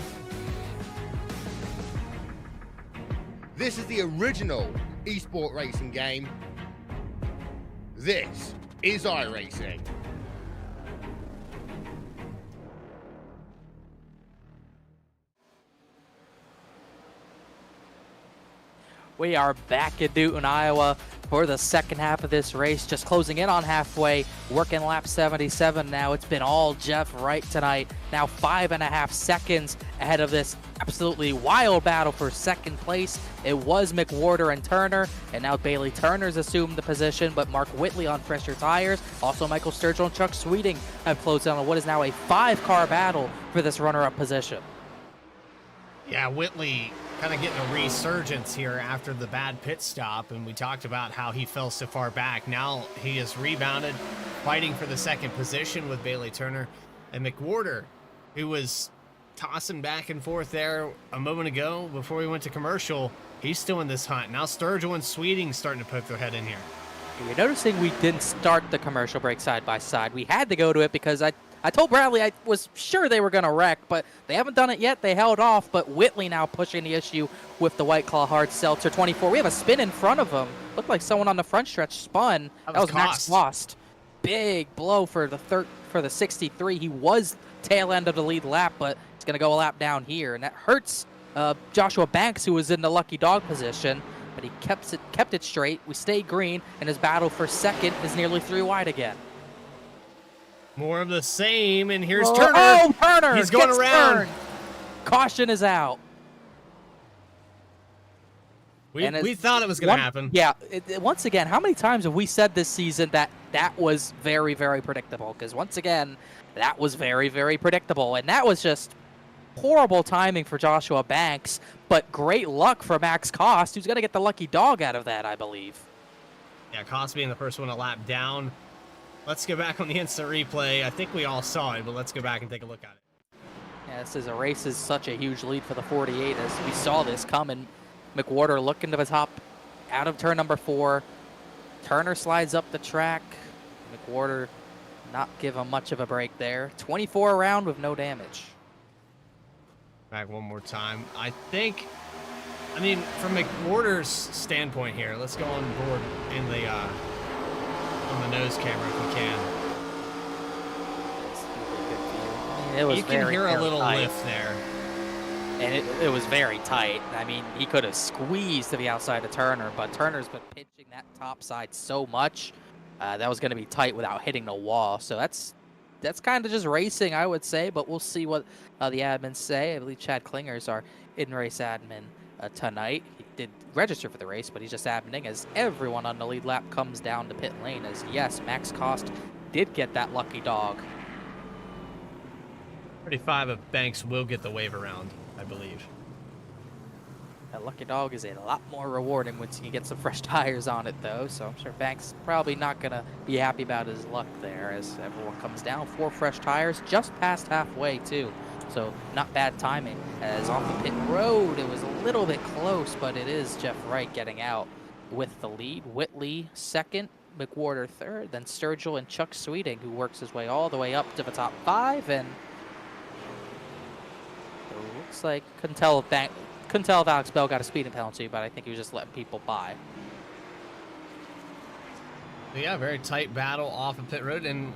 Speaker 6: This is the original esport racing game. This is iRacing.
Speaker 4: We are back in Newton, Iowa for the second half of this race, just closing in on halfway, working lap 77 now. It's been all Jeff Wright tonight, now 5.5 seconds ahead of this absolutely wild battle for second place. It was McWhorter and Turner, and now Bailey Turner's assumed the position, but Mark Whitley on fresher tires. Also Michael Sturgill and Chuck Sweeting have closed down on what is now a 5-car battle for this runner-up position.
Speaker 5: Yeah, Whitley kind of getting a resurgence here after the bad pit stop, and we talked about how he fell so far back. Now he has rebounded, fighting for the second position with Bailey Turner. And McWhorter, who was tossing back and forth there a moment ago before we went to commercial, he's still in this hunt. Now Sturgill and Sweeting starting to poke their head in here.
Speaker 4: You're noticing we didn't start the commercial break side by side. We had to go to it because I told Bradley I was sure they were going to wreck, but they haven't done it yet. They held off, but Whitley now pushing the issue with the White Claw Hard Seltzer 24. We have a spin in front of him. Looked like someone on the front stretch spun. That was Max Lost. big blow for the 63. He was tail end of the lead lap, but he's going to go a lap down here, and that hurts Joshua Banks, who was in the lucky dog position, but he kept it straight. We stayed green, and his battle for second is nearly 3 wide again.
Speaker 5: More of the same, and here's
Speaker 4: Oh,
Speaker 5: Turner.
Speaker 4: Oh, Turner!
Speaker 5: He's going
Speaker 4: gets
Speaker 5: around.
Speaker 4: turned. Caution is out.
Speaker 5: We thought it was going to happen.
Speaker 4: Yeah. Once again, how many times have we said this season that was very, very predictable? Because once again, that was very, very predictable. And that was just horrible timing for Joshua Banks, but great luck for Max Cost, who's going to get the lucky dog out of that, I believe.
Speaker 5: Yeah, Cost being the first one to lap down. Let's go back on the instant replay. I think we all saw it, but let's go back and take a look at it.
Speaker 4: Yeah, this is a race is such a huge lead for the 48 as we saw this coming. McWhorter looking to the top out of turn number 4. Turner slides up the track. McWhorter not give him much of a break there. 24 around with no damage.
Speaker 5: Back one more time. I mean, from McWhorter's standpoint here, let's go on board in the on the nose camera if we can.
Speaker 4: It's really good view. I mean, it was
Speaker 5: You can
Speaker 4: very,
Speaker 5: hear a
Speaker 4: very
Speaker 5: little
Speaker 4: tight.
Speaker 5: lift there.
Speaker 4: And it was very tight. I mean, he could have squeezed to the outside of Turner, but Turner's been pitching that top side so much that was going to be tight without hitting the wall. So that's kind of just racing, I would say, but we'll see what the admins say. I believe Chad Klinger's our in-race admin tonight. He did register for the race, but he's just adminning as everyone on the lead lap comes down to pit lane as, yes, Max Cost did get that lucky dog.
Speaker 5: 35 of Banks will get the wave around, I believe.
Speaker 4: That lucky dog is a lot more rewarding once you get some fresh tires on it, though. So I'm sure Banks probably not going to be happy about his luck there as everyone comes down. 4 fresh tires, just past halfway, too. So not bad timing. As off the pit road, it was a little bit close, but it is Jeff Wright getting out with the lead. Whitley second, McWhorter third, then Sturgill and Chuck Sweeting, who works his way all the way up to the top 5. And it looks like couldn't tell if Alex Bell got a speeding penalty, but I think he was just letting people by.
Speaker 5: Yeah, very tight battle off of pit road, and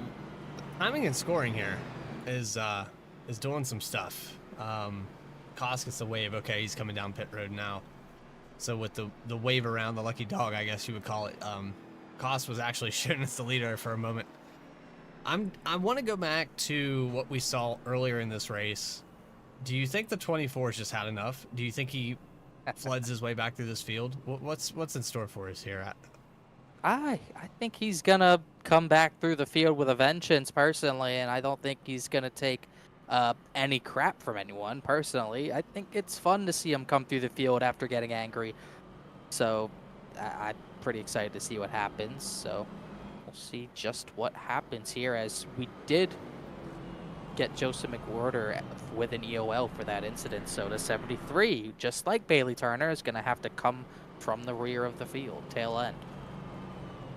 Speaker 5: timing and scoring here is doing some stuff. Cost gets the wave. Okay, he's coming down pit road now. So with the wave around, the lucky dog, I guess you would call it, Cost was actually shooting as the leader for a moment. I want to go back to what we saw earlier in this race. Do you think the 24's just had enough? Do you think he floods his way back through this field? What's in store for us here?
Speaker 4: I think he's gonna come back through the field with a vengeance personally, and I don't think he's gonna take any crap from anyone personally. I think it's fun to see him come through the field after getting angry. So I'm pretty excited to see what happens. So we'll see just what happens here, as we did get Joseph McWhorter with an EOL for that incident. So the 73, just like Bailey Turner, is going to have to come from the rear of the field, tail end.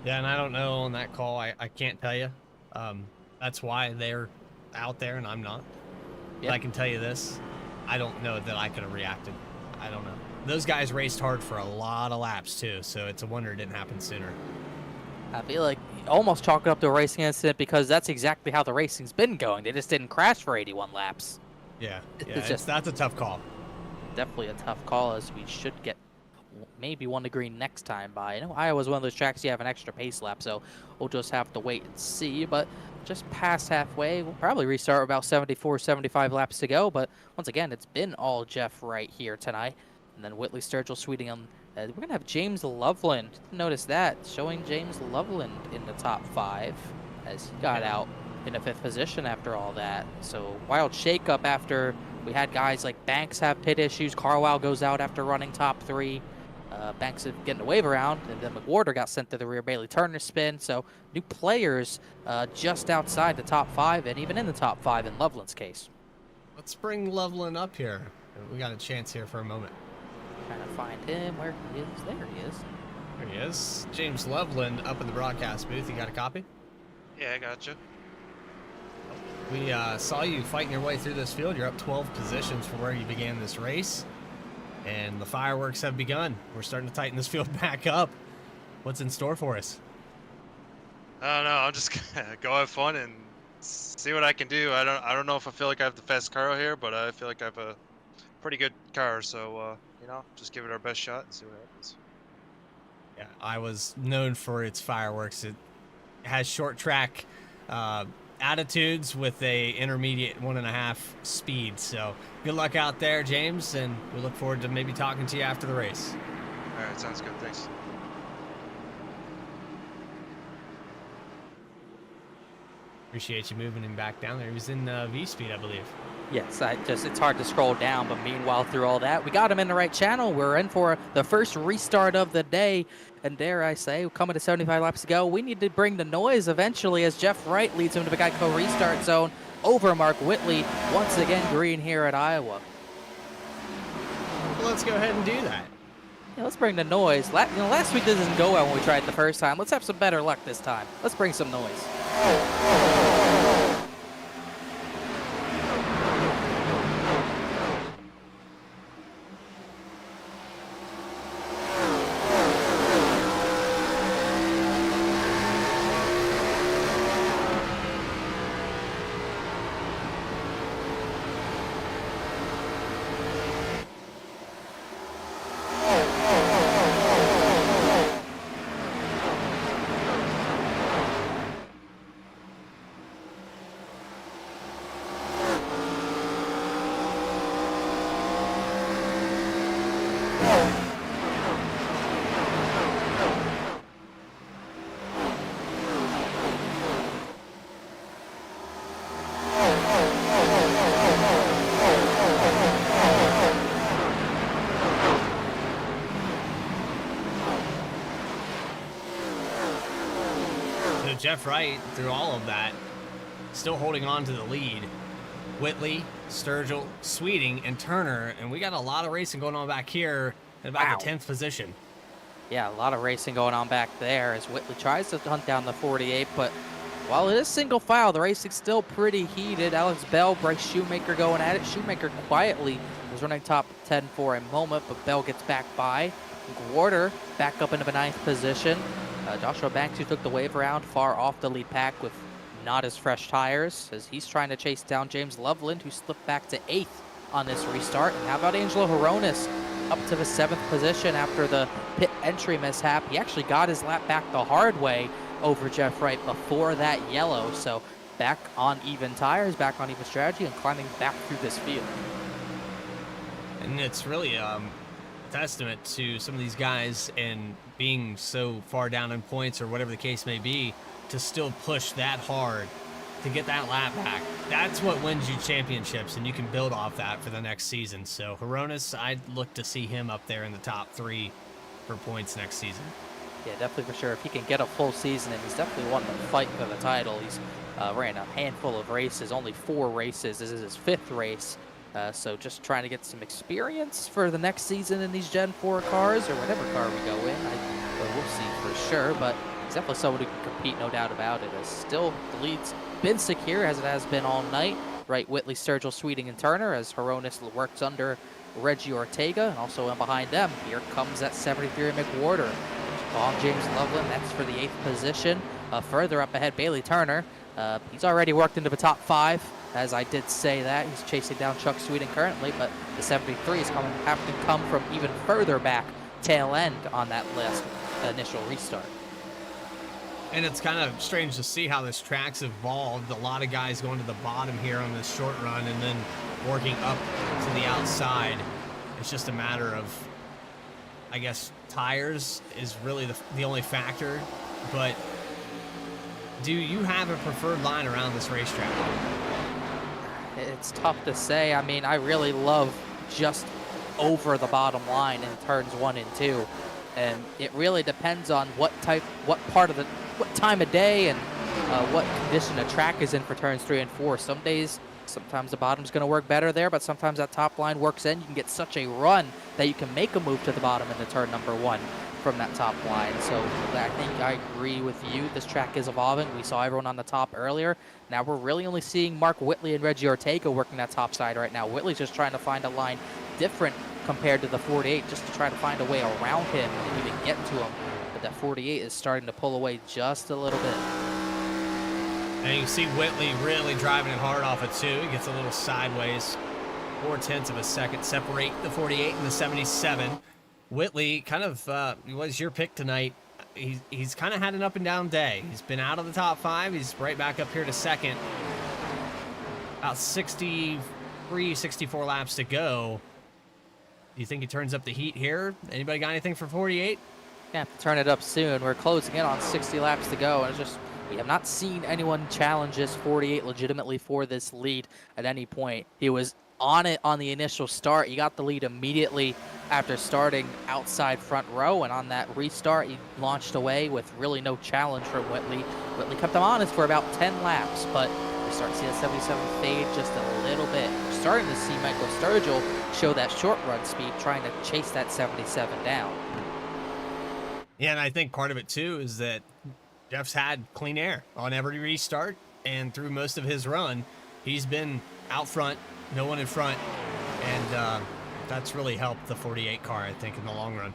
Speaker 5: Yeah, and I don't know on that call. I can't tell you. That's why they're out there and I'm not.
Speaker 4: Yep.
Speaker 5: But I can tell you this. I don't know that I could have reacted. I don't know. Those guys raced hard for a lot of laps too, so it's a wonder it didn't happen sooner.
Speaker 4: I feel like almost chalk it up to a racing incident because that's exactly how the racing's been going. They just didn't crash for 81 laps.
Speaker 5: Yeah,
Speaker 4: It's
Speaker 5: that's a tough call.
Speaker 4: Definitely a tough call, as we should get maybe one to green next time by. I know Iowa's one of those tracks you have an extra pace lap, so we'll just have to wait and see. But just past halfway, we'll probably restart about 74, 75 laps to go. But once again, it's been all Jeff Wright here tonight. And then Whitley, Sturgill, Sweeting on. We're going to have James Loveland. Notice that, showing James Loveland in the top 5 as he got out in the 5th position after all that. So wild shakeup after we had guys like Banks have pit issues. Carwile goes out after running top 3. Banks is getting a wave around, and then McWhorter got sent to the rear. Bailey Turner spin. So new players just outside the top 5 and even in the top 5 in Loveland's case.
Speaker 5: Let's bring Loveland up here. We got a chance here for a moment.
Speaker 4: Trying to find him where he is. There he is.
Speaker 5: There he is. James Loveland up in the broadcast booth. You got a copy?
Speaker 7: Yeah, I got you.
Speaker 5: We saw you fighting your way through this field. You're up 12 positions from where you began this race. And the fireworks have begun. We're starting to tighten this field back up. What's in store for us?
Speaker 7: I don't know. I'm just gonna go have fun and see what I can do. I don't know if I feel like I have the fast car out here, but I feel like I have a pretty good car. So you know, just give it our best shot and see what happens.
Speaker 5: Yeah, I was known for its fireworks. It has short track attitudes with a intermediate 1.5 speed. So good luck out there, James, and we look forward to maybe talking to you after the race.
Speaker 7: All right, sounds good. Thanks.
Speaker 5: Appreciate you moving him back down there. He was in V-speed, I believe.
Speaker 4: Yes, it's hard to scroll down, but meanwhile, through all that, we got him in the right channel. We're in for the first restart of the day, and dare I say, coming to 75 laps to go, we need to bring the noise eventually as Jeff Wright leads him to the Geico restart zone over Mark Whitley, once again green here at Iowa.
Speaker 5: Well, let's go ahead and do that.
Speaker 4: Yeah, let's bring the noise. Last week this didn't go well when we tried it the first time. Let's have some better luck this time. Let's bring some noise.
Speaker 5: So Jeff Wright, through all of that, still holding on to the lead. Whitley, Sturgill, Sweeting, and Turner, and we got a lot of racing going on back here in about the 10th position.
Speaker 4: Yeah, a lot of racing going on back there as Whitley tries to hunt down the 48, but while it is single file, the racing's still pretty heated. Alex Bell, Bryce Shoemaker going at it. Shoemaker quietly was running top 10 for a moment, but Bell gets back by. Gorder back up into the 9th position. Joshua Banks, who took the wave around, far off the lead pack with not as fresh tires, as he's trying to chase down James Loveland, who slipped back to 8th on this restart. And how about Angelo Horonis up to the 7th position after the pit entry mishap? He actually got his lap back the hard way over Jeff Wright before that yellow. So back on even tires, back on even strategy, and climbing back through this field.
Speaker 5: And it's really testament to some of these guys and being so far down in points or whatever the case may be to still push that hard to get that lap back. That's what wins you championships, and you can build off that for the next season. So Horonis, I'd look to see him up there in the top 3 for points next season.
Speaker 4: Yeah, definitely for sure. If he can get a full season, and he's definitely won the fight for the title. He's ran a handful of races, only 4 races. This is his 5th race. So just trying to get some experience for the next season in these Gen 4 cars, or whatever car we go in. We'll see for sure, but he's definitely someone who can compete, no doubt about it. As still, the lead's been secure, as it has been all night. Right, Whitley, Sturgill, Sweeting, and Turner, as Horonis works under Reggie Ortega, and also in behind them, here comes that 73 McWhorter. On James Loveland, that's for the 8th position. Further up ahead, Bailey Turner. He's already worked into the top 5. As I did say that, he's chasing down Chuck Sweeting currently, but the 73 is have to come from even further back, tail end on that last initial restart.
Speaker 5: And it's kind of strange to see how this track's evolved. A lot of guys going to the bottom here on this short run and then working up to the outside. It's just a matter of, I guess, tires is really the only factor. But do you have a preferred line around this racetrack?
Speaker 4: It's tough to say. I mean, I really love just over the bottom line in turns 1 and 2. And it really depends on what time of day and what condition the track is in for turns 3 and 4. Some days, sometimes the bottom's going to work better there, but sometimes that top line works in. You can get such a run that you can make a move to the bottom in the turn number 1 from that top line. So I think I agree with you. This track is evolving. We saw everyone on the top earlier. Now we're really only seeing Mark Whitley and Reggie Ortega working that top side right now. Whitley's just trying to find a line different compared to the 48, just to try to find a way around him and even get to him. But that 48 is starting to pull away just a little bit.
Speaker 5: And you see Whitley really driving it hard off of 2. He gets a little sideways. 0.4 of a second separate the 48 and the 77. Whitley kind of was your pick tonight. He's kind of had an up and down day. He's been out of the top 5. He's right back up here to second. About 63, 64 laps to go. Do you think he turns up the heat here? Anybody got anything for 48?
Speaker 4: Gonna have to turn it up soon. We're closing in on 60 laps to go, and it's just we have not seen anyone challenge this 48 legitimately for this lead at any point. He was on it on the initial start. He got the lead immediately after starting outside front row, and on that restart, he launched away with really no challenge from Whitley. Whitley kept him honest for about 10 laps, but we start to see the 77 fade just a little bit. We're starting to see Michael Sturgill show that short run speed, trying to chase that 77 down.
Speaker 5: Yeah, and I think part of it too is that Jeff's had clean air on every restart, and through most of his run, he's been out front, no one in front, and that's really helped the 48 car, I think, in the long run.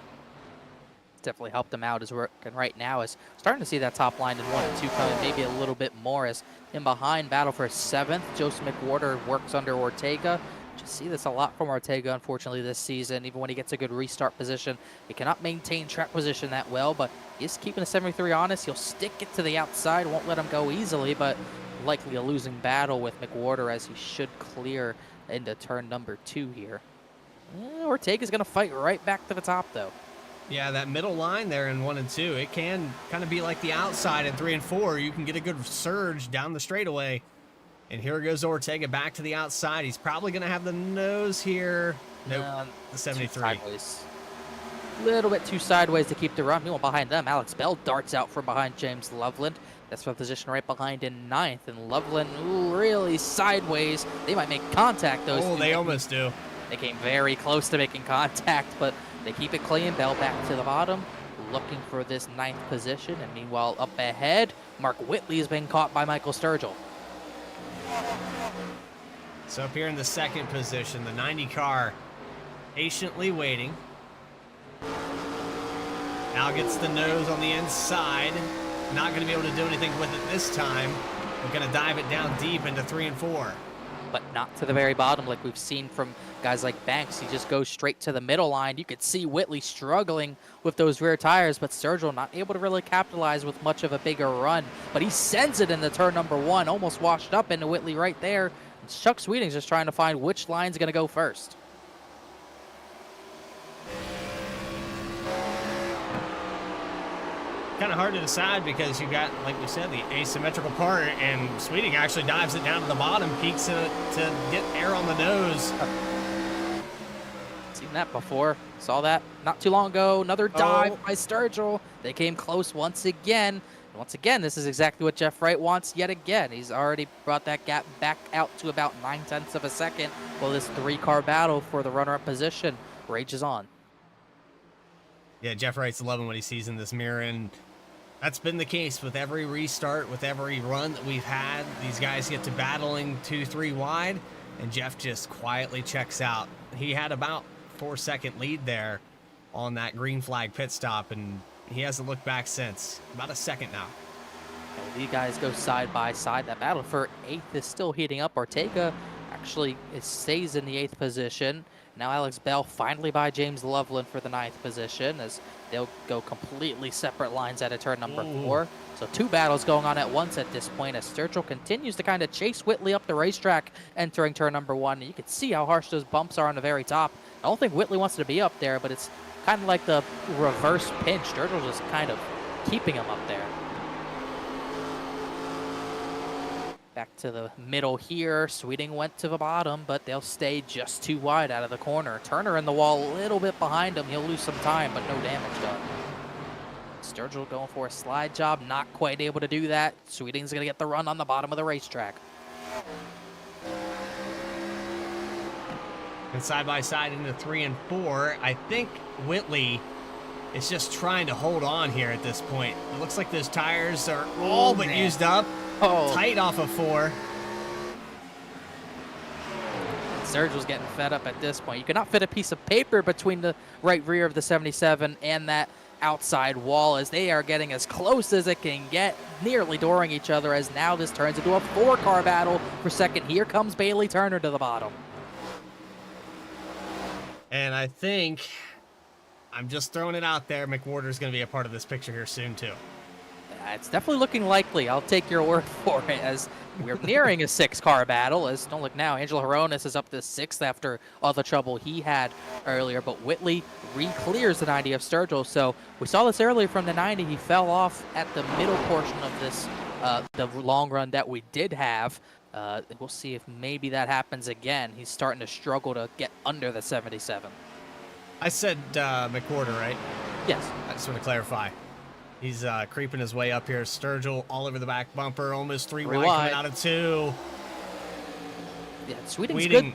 Speaker 4: Definitely helped him out as we're working right now. Is starting to see that top line in 1 and 2 coming maybe a little bit more as in behind battle for 7th. Joseph McWhorter works under Ortega. Just see this a lot from Ortega, unfortunately, this season. Even when he gets a good restart position, he cannot maintain track position that well, but he's keeping the 73 honest. He'll stick it to the outside, won't let him go easily, but likely a losing battle with McWhorter as he should clear into turn number 2 here. Ortega's going to fight right back to the top, though.
Speaker 5: Yeah, that middle line there in 1 and 2, it can kind of be like the outside in 3 and 4. You can get a good surge down the straightaway. And here goes Ortega back to the outside. He's probably going to have the nose here. Nope, the 73.
Speaker 4: Sideways. Little bit too sideways to keep the run. Meanwhile, behind them, Alex Bell darts out from behind James Loveland. That's for position right behind in 9th. And Loveland really sideways. They might make contact, those two.
Speaker 5: They almost do.
Speaker 4: They came very close to making contact, but they keep it clean. Bell back to the bottom, looking for this 9th position. And meanwhile, up ahead, Mark Whitley has been caught by Michael Sturgill.
Speaker 5: So up here in the 2nd position, the 90 car patiently waiting. Now gets the nose on the inside. Not going to be able to do anything with it this time. We're going to dive it down deep into 3 and 4.
Speaker 4: But not to the very bottom like we've seen from guys like Banks. He just goes straight to the middle line. You could see Whitley struggling with those rear tires, but Sturgill not able to really capitalize with much of a bigger run. But he sends it into turn number 1, almost washed up into Whitley right there. And Chuck Sweeting's just trying to find which line's going to go first.
Speaker 5: Kind of hard to decide because you got, like we said, the asymmetrical part, and Sweeting actually dives it down to the bottom, peeks it to get air on the nose.
Speaker 4: Seen that before. Saw that not too long ago. Another dive by Sturgill. They came close once again. And once again, this is exactly what Jeff Wright wants yet again. He's already brought that gap back out to about 9/10 of a second while this 3-car battle for the runner-up position rages on.
Speaker 5: Yeah, Jeff Wright's loving what he sees in this mirror, and that's been the case with every restart, with every run that we've had. These guys get to battling 2-3 wide, and Jeff just quietly checks out. He had about 4-second lead there on that green flag pit stop, and he hasn't looked back since. About a second now.
Speaker 4: These guys go side by side. That battle for 8th is still heating up. Ortega actually stays in the 8th position. Now Alex Bell finally by James Loveland for the 9th position as they'll go completely separate lines out of turn number 4. So 2 battles going on at once at this point as Sturgill continues to kind of chase Whitley up the racetrack entering turn number 1. You can see how harsh those bumps are on the very top. I don't think Whitley wants to be up there, but it's kind of like the reverse pinch. Sturgill's just kind of keeping him up there. Back to the middle here. Sweeting went to the bottom, but they'll stay just too wide out of the corner. Turner in the wall a little bit behind him. He'll lose some time, but no damage done. Sturgill going for a slide job. Not quite able to do that. Sweeting's going to get the run on the bottom of the racetrack.
Speaker 5: And side by side into 3 and 4. I think Whitley is just trying to hold on here at this point. It looks like those tires are all but used up. Tight off of 4.
Speaker 4: Sturgill's getting fed up at this point. You cannot fit a piece of paper between the right rear of the 77 and that outside wall as they are getting as close as it can get, nearly dooring each other as now this turns into a 4-car battle for second. Here comes Bailey Turner to the bottom.
Speaker 5: And I think, I'm just throwing it out there, McWhorter's going to be a part of this picture here soon, too.
Speaker 4: It's definitely looking likely. I'll take your word for it as we're nearing a 6-car battle. As don't look now, Angelo Horonis is up to 6th after all the trouble he had earlier, but Whitley re-clears the 90 of Sturgill. So we saw this earlier from the 90. He fell off at the middle portion of this, the long run that we did have. We'll see if maybe that happens again. He's starting to struggle to get under the 77.
Speaker 5: I said McWhorter, right?
Speaker 4: Yes.
Speaker 5: I just want to clarify. He's creeping his way up here. Sturgill all over the back bumper, almost 3 wide coming out of 2.
Speaker 4: Yeah, Sweeting's good.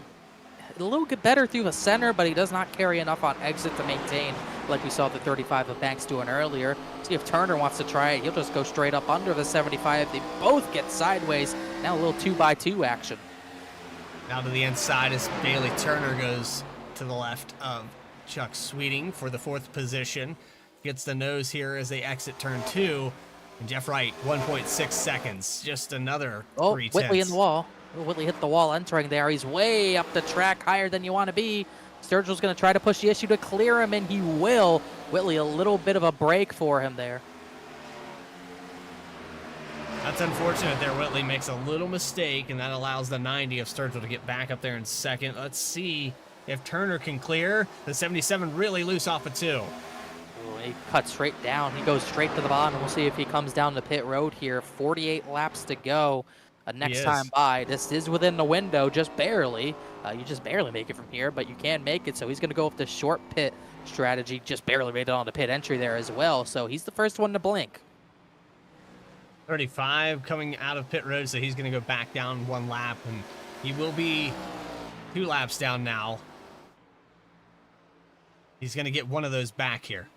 Speaker 4: A little bit better through the center, but he does not carry enough on exit to maintain like we saw the 35 of Banks doing earlier. See if Turner wants to try it. He'll just go straight up under the 75. They both get sideways. Now a little 2x2 action.
Speaker 5: Now to the inside as Bailey Turner goes to the left of Chuck Sweeting for the 4th position. Gets the nose here as they exit turn 2. And Jeff Wright, 1.6 seconds. Just another 3/10.
Speaker 4: Whitley in the wall. Whitley hit the wall entering there. He's way up the track, higher than you want to be. Sturgill's going to try to push the issue to clear him, and he will. Whitley, a little bit of a break for him there.
Speaker 5: That's unfortunate there. Whitley makes a little mistake, and that allows the 90 of Sturgill to get back up there in second. Let's see if Turner can clear. The 77 really loose off of 2.
Speaker 4: He cuts straight down. He goes straight to the bottom. We'll see if he comes down the pit road here. 48 laps to go. Next time by. This is within the window, just barely. You just barely make it from here, but you can make it. So he's going to go with the short pit strategy. Just barely made it on the pit entry there as well. So he's the first one to blink.
Speaker 5: 35 coming out of pit road, so he's going to go back down 1 lap, and he will be 2 laps down now. He's going to get one of those back here.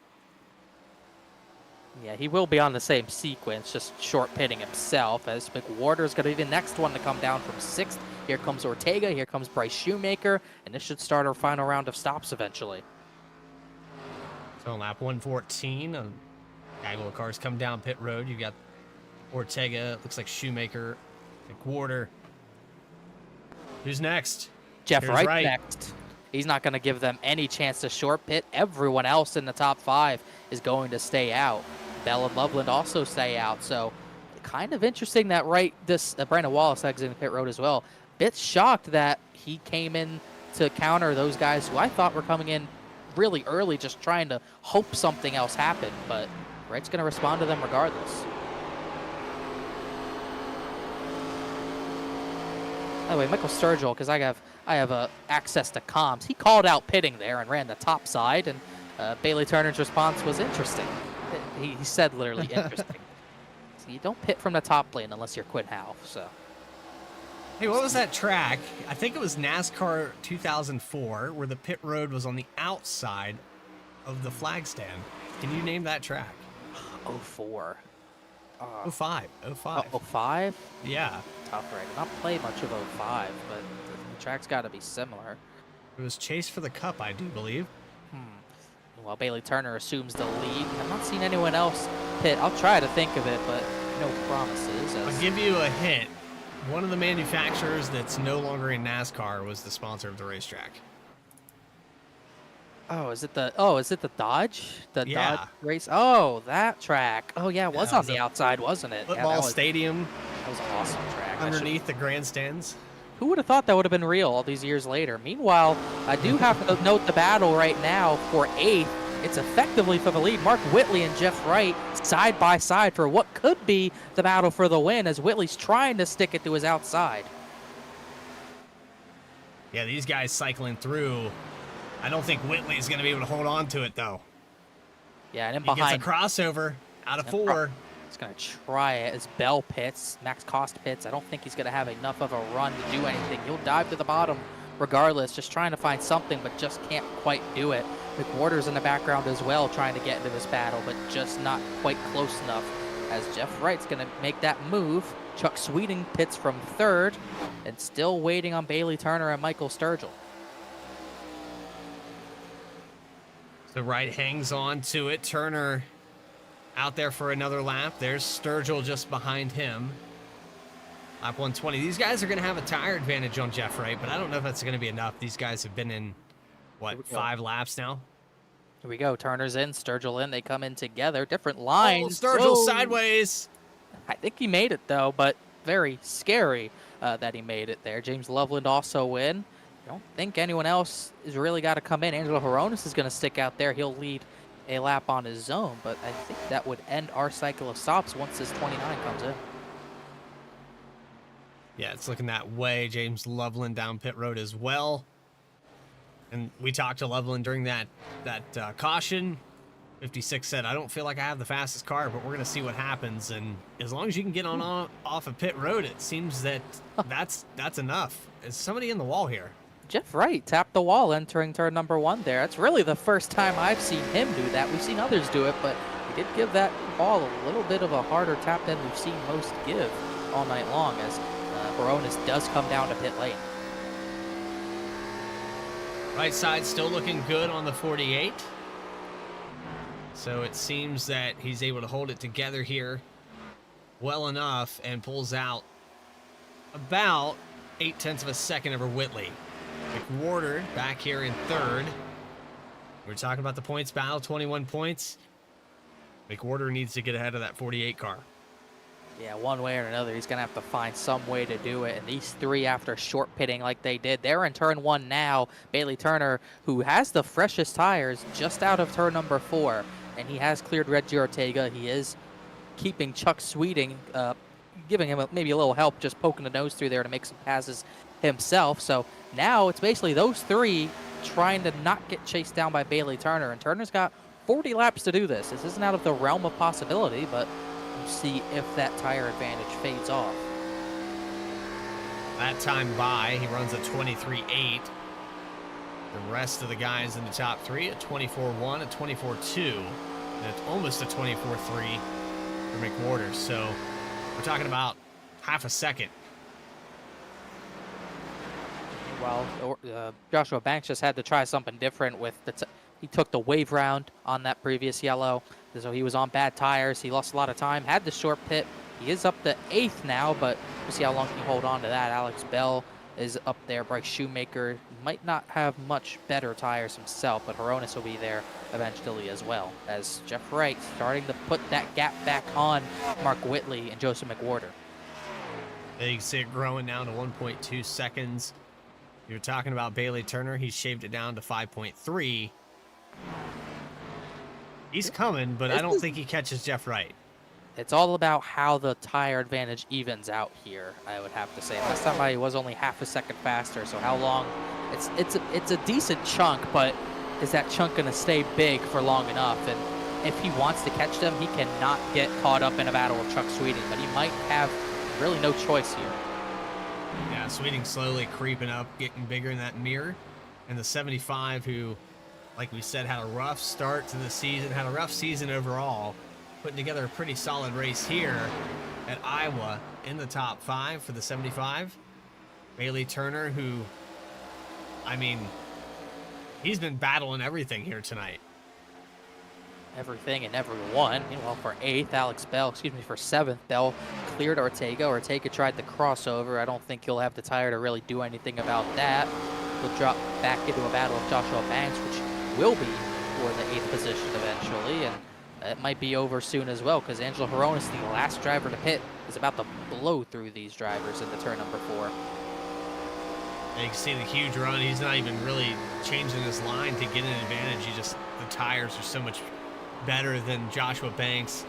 Speaker 4: Yeah, he will be on the same sequence, just short pitting himself, as McWhorter's going to be the next one to come down from 6th. Here comes Ortega, here comes Bryce Shoemaker, and this should start our final round of stops eventually.
Speaker 5: So on lap 114, gaggle of cars come down pit road. You got Ortega, looks like Shoemaker, McWhorter. Who's next?
Speaker 4: Jeff
Speaker 5: Here's
Speaker 4: Wright next. He's not going to give them any chance to short pit. Everyone else in the top 5 is going to stay out. Bell and Loveland also stay out. So kind of interesting that Brandon Wallace exiting pit road as well. Bit shocked that he came in to counter those guys who I thought were coming in really early, just trying to hope something else happened. But Wright's going to respond to them regardless. By the way, Michael Sturgill, because I have access to comms, he called out pitting there and ran the top side, and Bailey Turner's response was interesting. He said literally interesting. So you don't pit from the top lane unless you're Quinn Houff. So.
Speaker 5: Hey, what was that track? I think it was NASCAR 2004, where the pit road was on the outside of the flag stand. Can you name that track?
Speaker 4: 04.
Speaker 5: 05. 05.
Speaker 4: 05?
Speaker 5: Yeah.
Speaker 4: Tough, right? I've not played much of 05, but the track's got to be similar.
Speaker 5: It was Chase for the Cup, I do believe.
Speaker 4: Well, Bailey Turner assumes the lead. I've not seen anyone else pit. I'll try to think of it, but no promises.
Speaker 5: I'll give you a hint. One of the manufacturers that's no longer in NASCAR was the sponsor of the racetrack.
Speaker 4: Oh, is it the Dodge? The
Speaker 5: Yeah.
Speaker 4: Dodge race? Oh, that track. Oh, yeah, it was on the outside, wasn't it?
Speaker 5: Football
Speaker 4: Yeah,
Speaker 5: stadium
Speaker 4: that was an awesome track.
Speaker 5: underneath the grandstands.
Speaker 4: Who would have thought that would have been real all these years later? Meanwhile, I do have to note the battle right now for 8th. It's effectively for the lead. Mark Whitley and Jeff Wright side by side for what could be the battle for the win, as Whitley's trying to stick it to his outside.
Speaker 5: Yeah, these guys cycling through. I don't think Whitley's going to be able to hold on to it, though.
Speaker 4: Yeah, and then
Speaker 5: He
Speaker 4: behind.
Speaker 5: gets a crossover out of 4.
Speaker 4: He's going to try it as Bell pits, Max Cost pits. I don't think he's going to have enough of a run to do anything. He'll dive to the bottom regardless, just trying to find something, but just can't quite do it. McWhorter's in the background as well, trying to get into this battle, but just not quite close enough, as Jeff Wright's going to make that move. Chuck Sweeting pits from 3rd, and still waiting on Bailey Turner and Michael Sturgill.
Speaker 5: The right hangs on to it. Turner out there for another lap. There's Sturgill just behind him. Lap 120. These guys are going to have a tire advantage on Jeff Wright, but I don't know if that's going to be enough. These guys have been in, what, 5 laps now?
Speaker 4: Here we go. Turner's in, Sturgill in. They come in together. Different lines.
Speaker 5: Oh, Sturgill sideways.
Speaker 4: I think he made it, though, but very scary that he made it there. James Loveland also in. I don't think anyone else has really got to come in. Angelo Horonis is going to stick out there. He'll lead a lap on his own, but I think that would end our cycle of stops once this 29 comes in.
Speaker 5: Yeah, it's looking that way. James Loveland down pit road as well. And we talked to Loveland during that caution. 56 said, I don't feel like I have the fastest car, but we're going to see what happens. And as long as you can get on off of pit road, it seems that that's enough. Is somebody in the wall here?
Speaker 4: Jeff Wright tapped the wall entering turn number 1 there. That's really the first time I've seen him do that. We've seen others do it, but he did give that ball a little bit of a harder tap than we've seen most give all night long, as Baronis does come down to pit lane.
Speaker 5: Right side still looking good on the 48. So it seems that he's able to hold it together here well enough and pulls out about 0.8 of a second over Whitley. McWhorter back here in third. We're talking about the points battle, 21 points. McWhorter needs to get ahead of that 48 car.
Speaker 4: Yeah, one way or another, he's going to have to find some way to do it. And these 3, after short pitting like they did, they're in turn 1 now. Bailey Turner, who has the freshest tires, just out of turn number 4. And he has cleared Reggie Ortega. He is keeping Chuck Sweeting, giving him maybe a little help, just poking the nose through there to make some passes himself. So now it's basically those 3 trying to not get chased down by Bailey Turner. And Turner's got 40 laps to do this. This isn't out of the realm of possibility, but we'll see if that tire advantage fades off.
Speaker 5: That time by, he runs a 23.8. The rest of the guys in the top 3, a 24.1, a 24.2, and it's almost a 24.3 for McWhorter. So we're talking about half a second.
Speaker 4: Well, Joshua Banks just had to try something different with he took the wave round on that previous yellow, so he was on bad tires. He lost a lot of time, had the short pit. He is up to 8th now, but we'll see how long he can hold on to that. Alex Bell is up there. Bryce Shoemaker might not have much better tires himself, but Horonis will be there eventually as well, as Jeff Wright starting to put that gap back on Mark Whitley and Joseph McWhorter.
Speaker 5: And you can see it growing down to 1.2 seconds. You're talking about Bailey Turner. He's shaved it down to 5.3. He's coming, but I don't think he catches Jeff Wright.
Speaker 4: It's all about how the tire advantage evens out here, I would have to say. Last time I was only half a second faster, so how long? It's a decent chunk, but is that chunk going to stay big for long enough? And if he wants to catch them, he cannot get caught up in a battle with Chuck Sweeting, but he might have really no choice here.
Speaker 5: Yeah, Sweeting slowly creeping up, getting bigger in that mirror. And the 75, who, like we said, had a rough start to the season, had a rough season overall, putting together a pretty solid race here at Iowa in the top 5 for the 75. Bailey Turner, who, I mean, he's been battling everything here tonight.
Speaker 4: Everything and everyone. Meanwhile, for 8th, for 7th, Bell cleared Ortega. Ortega tried the crossover. I don't think he'll have the tire to really do anything about that. He'll drop back into a battle with Joshua Banks, which will be for the 8th position eventually, and it might be over soon as well, because Angelo Horonis, the last driver to pit, is about to blow through these drivers into turn number 4.
Speaker 5: And you can see the huge run. He's not even really changing his line to get an advantage. The tires are so much better than Joshua Banks.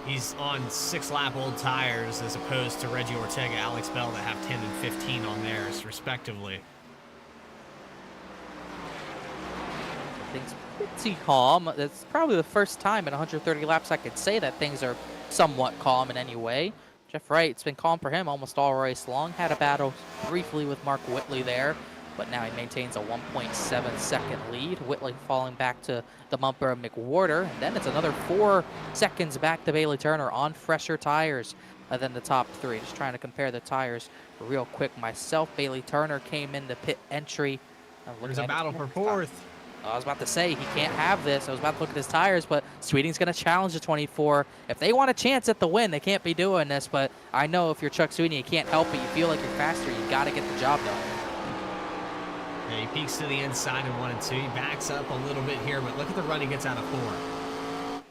Speaker 5: He's on 6-lap-old tires as opposed to Reggie Ortega, Alex Bell that have 10 and 15 on theirs, respectively.
Speaker 4: Things pretty calm. It's probably the first time in 130 laps I could say that things are somewhat calm in any way. Jeff Wright, it's been calm for him almost all race long. Had a battle briefly with Mark Whitley there, but now he maintains a 1.7 second lead. Whitley falling back to the bumper of McWhorter, and then it's another 4 seconds back to Bailey Turner on fresher tires than the top 3. Just trying to compare the tires real quick myself. Bailey Turner came in the pit entry.
Speaker 5: There's a battle for 4th.
Speaker 4: I was about to say, he can't have this. I was about to look at his tires, but Sweeting's going to challenge the 24. If they want a chance at the win, they can't be doing this, but I know if you're Chuck Sweeting, you can't help it. You feel like you're faster. You got to get the job done.
Speaker 5: Yeah, he peeks to the inside in 1 and 2. He backs up a little bit here, but look at the run he gets out of 4.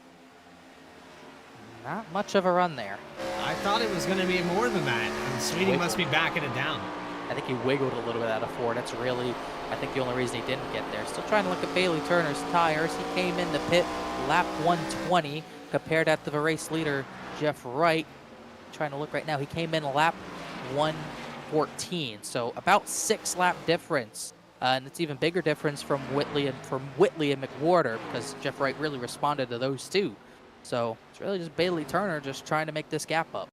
Speaker 4: Not much of a run there.
Speaker 5: I thought it was going to be more than that. And Sweeting must be backing it down.
Speaker 4: I think he wiggled a little bit out of 4. That's really, I think, the only reason he didn't get there. Still trying to look at Bailey Turner's tires. He came in the pit lap 120, compared at the race leader, Jeff Wright. Trying to look right now. He came in lap 114, so about 6 lap difference. And it's even bigger difference from Whitley and McWhorter, because Jeff Wright really responded to those two. So it's really just Bailey Turner just trying to make this gap up.